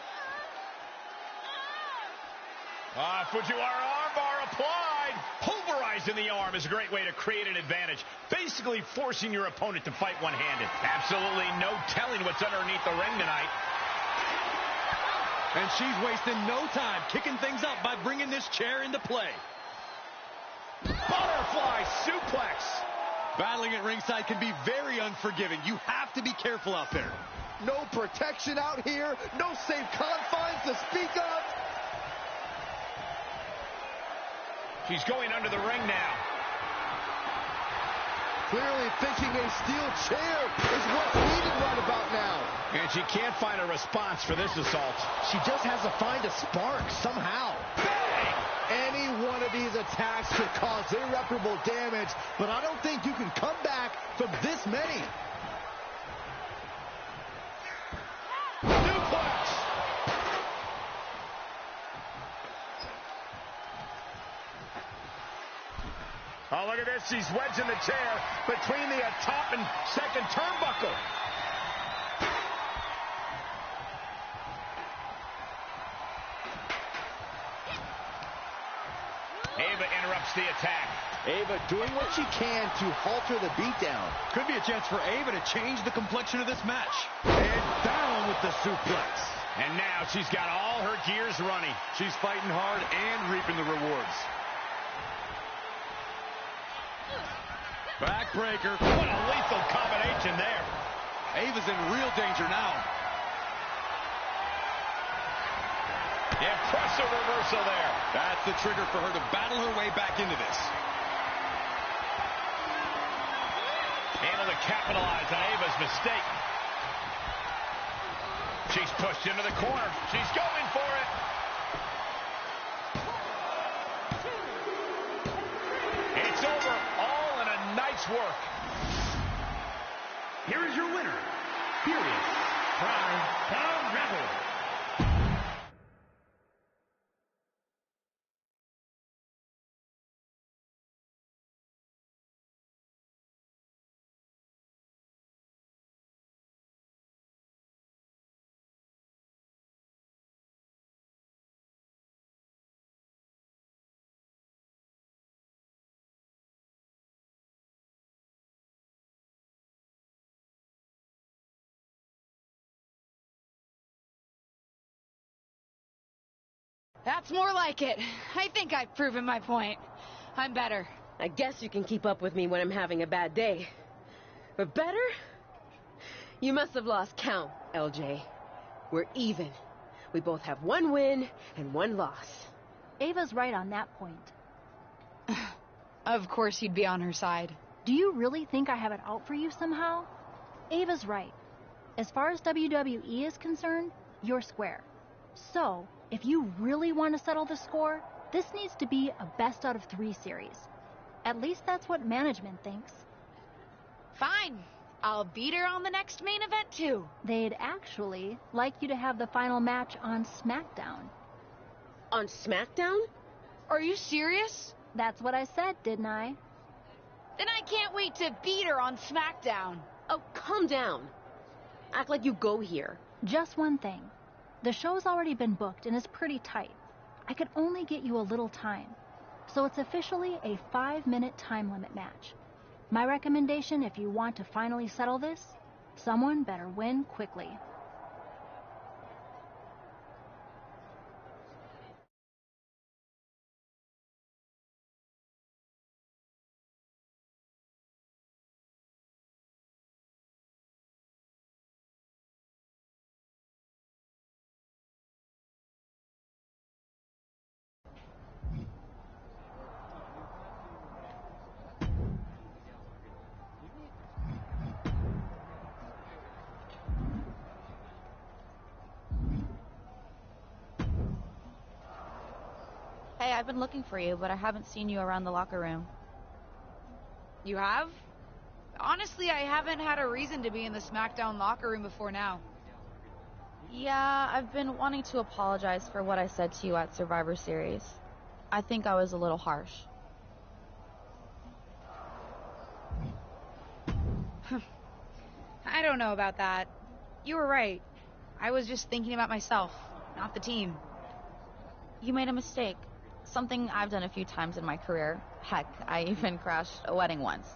Fujiwara armbar applied. Pulverizing the arm is a great way to create an advantage. Basically forcing your opponent to fight one-handed. Absolutely no telling what's underneath the ring tonight. And she's wasting no time kicking things up by bringing this chair into play. Butterfly suplex. Battling at ringside can be very unforgiving. You have to be careful out there. No protection out here. No safe confines to speak of. She's going under the ring now. Clearly thinking a steel chair is what's needed right about now. And she can't find a response for this assault. She just has to find a spark somehow. Any one of these attacks could cause irreparable damage, but I don't think you can come back from this many. Suplex. Oh, look at this. She's wedging the chair between the top and second turnbuckle. Ava interrupts the attack. Ava doing what she can to halter the beatdown. Could be a chance for Ava to change the complexion of this match. And down with the suplex. And now she's got all her gears running. She's fighting hard and reaping the rewards. Backbreaker. What a lethal combination there. Ava's in real danger now. Impressive reversal there. That's the trigger for her to battle her way back into this. Able to capitalize on Ava's mistake. She's pushed into the corner. She's going for it. It's over. All in a night's work. Here is your winner, Furious Prime Pound Rebel. That's more like it. I think I've proven my point. I'm better. I guess you can keep up with me when I'm having a bad day. But better? You must have lost count, LJ. We're even. We both have 1 win and 1 loss. Ava's right on that point. Of course you'd be on her side. Do you really think I have it out for you somehow? Ava's right. As far as WWE is concerned, you're square. So, if you really want to settle the score, this needs to be a best out of 3 series. At least that's what management thinks. Fine. I'll beat her on the next main event, too. They'd actually like you to have the final match on SmackDown. On SmackDown? Are you serious? That's what I said, didn't I? Then I can't wait to beat her on SmackDown. Oh, calm down. Act like you go here. Just one thing. The show's already been booked and is pretty tight. I could only get you a little time. So it's officially a 5-minute time limit match. My recommendation, if you want to finally settle this, someone better win quickly. Hey, I've been looking for you, but I haven't seen you around the locker room. You have? Honestly, I haven't had a reason to be in the SmackDown locker room before now. Yeah, I've been wanting to apologize for what I said to you at Survivor Series. I think I was a little harsh. I don't know about that. You were right. I was just thinking about myself, not the team. You made a mistake. Something I've done a few times in my career. Heck, I even crashed a wedding once.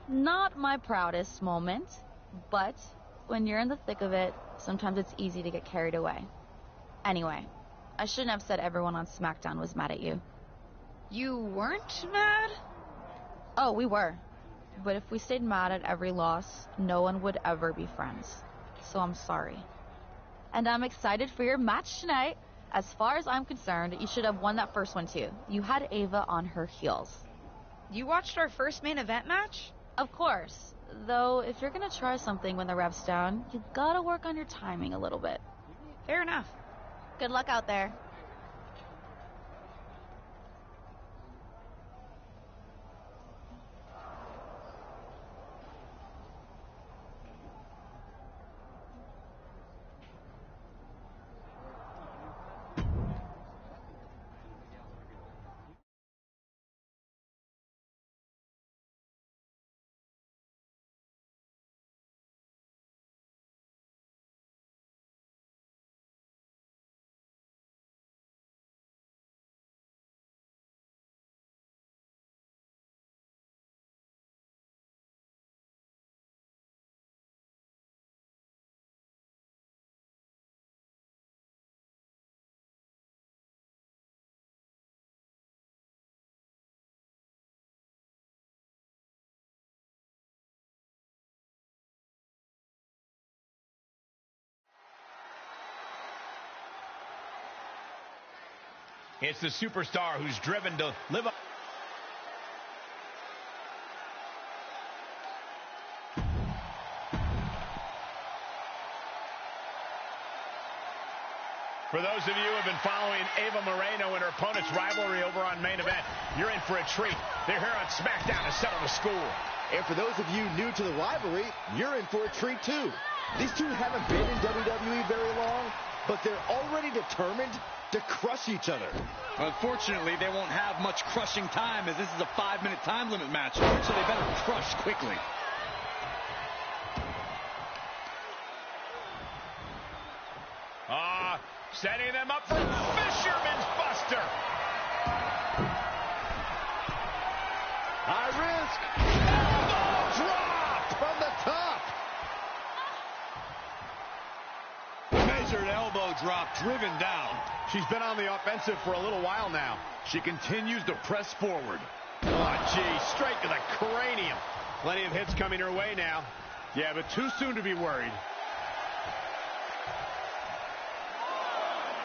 Not my proudest moment, but when you're in the thick of it, sometimes it's easy to get carried away. Anyway, I shouldn't have said everyone on SmackDown was mad at you. You weren't mad? Oh, we were. But if we stayed mad at every loss, no one would ever be friends. So I'm sorry. And I'm excited for your match tonight. As far as I'm concerned, you should have won that first one too. You had Ava on her heels. You watched our first main event match? Of course. Though, if you're gonna try something when the ref's down, you gotta work on your timing a little bit. Fair enough. Good luck out there. It's the superstar who's driven to live up. For those of you who have been following Ava Moreno and her opponent's rivalry over on Main Event, you're in for a treat. They're here on SmackDown to settle the score. And for those of you new to the rivalry, you're in for a treat too. These two haven't been in WWE very long, but they're already determined to crush each other. Unfortunately, they won't have much crushing time as this is a 5-minute time limit match, so they better crush quickly. Setting them up for Fisherman's Buster. High risk. Elbow drop from the top. Measured elbow drop driven down. She's been on the offensive for a little while now. She continues to press forward. Oh, gee, straight to the cranium. Plenty of hits coming her way now. Yeah, but too soon to be worried.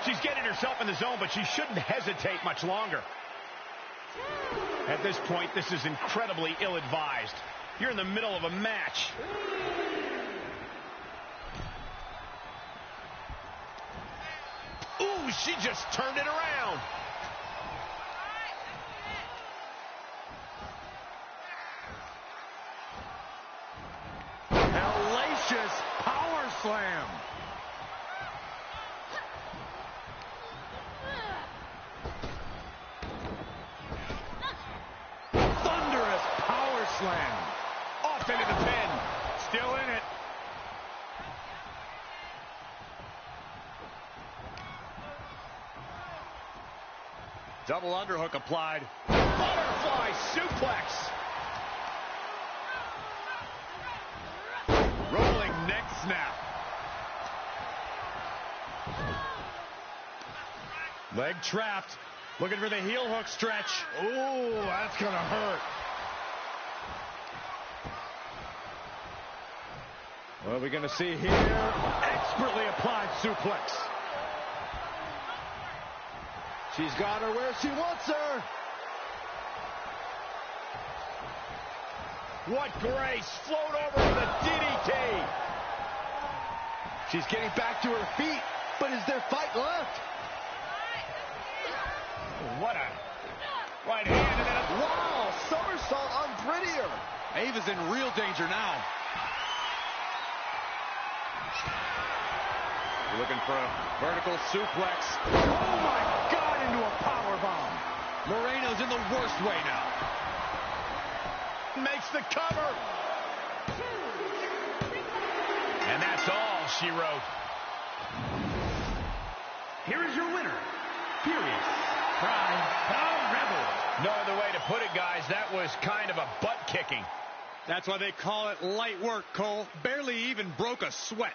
She's getting herself in the zone, but she shouldn't hesitate much longer. At this point, this is incredibly ill-advised. You're in the middle of a match. Ooh, she just turned it around. Hellacious power slam. Thunderous power slam. Off into the pin. Still in it. Double underhook applied. Butterfly suplex. Rolling neck snap. Leg trapped. Looking for the heel hook stretch. Ooh, that's going to hurt. What are we going to see here? Expertly applied suplex. She's got her where she wants her. What grace. Float over to the DDT. She's getting back to her feet, but is there fight left? What a right hand. And then a... Wow, somersault on Prettier. Ava's in real danger now. Looking for a vertical suplex. Oh, my God, into a powerbomb. Moreno's in the worst way now. Makes the cover. And that's all she wrote. Here is your winner, Furious Prime Rebel. No other way to put it, guys. That was kind of a butt kicking. That's why they call it light work, Cole. Barely even broke a sweat.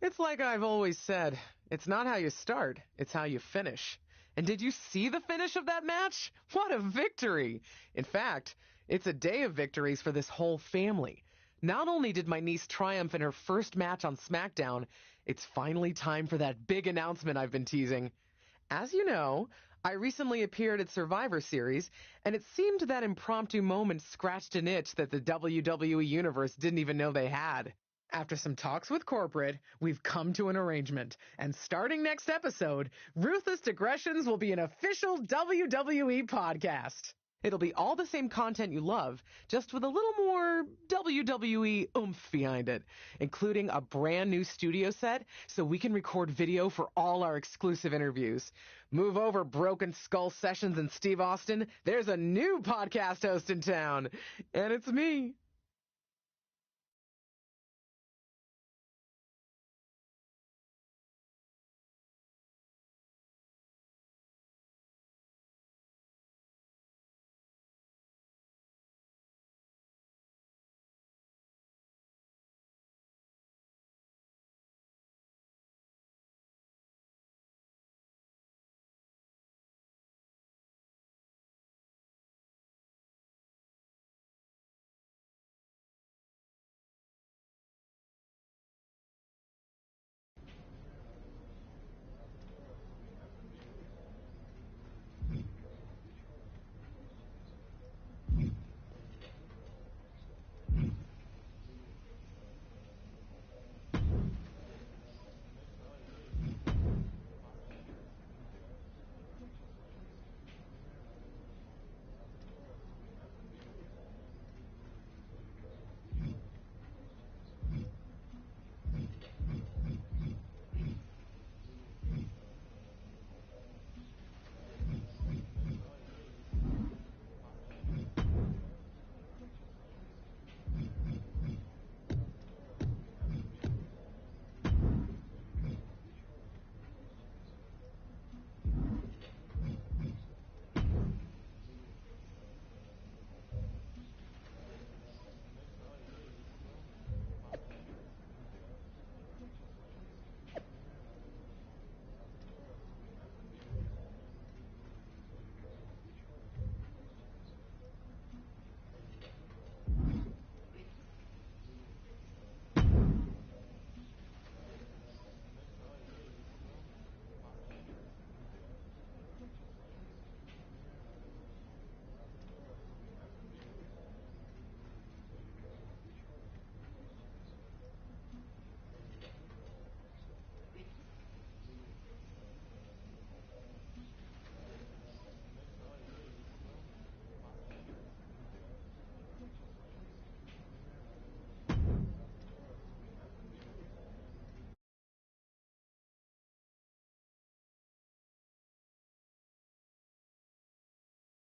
It's like I've always said, it's not how you start, it's how you finish. And did you see the finish of that match? What a victory! In fact, it's a day of victories for this whole family. Not only did my niece triumph in her first match on SmackDown, it's finally time for that big announcement I've been teasing. As you know, I recently appeared at Survivor Series, and it seemed that impromptu moment scratched an itch that the WWE Universe didn't even know they had. After some talks with corporate, we've come to an arrangement, and starting next episode, Ruthless Digressions will be an official WWE podcast. It'll be all the same content you love, just with a little more WWE oomph behind it, including a brand new studio set so we can record video for all our exclusive interviews. Move over, Broken Skull Sessions and Steve Austin. There's a new podcast host in town, and it's me.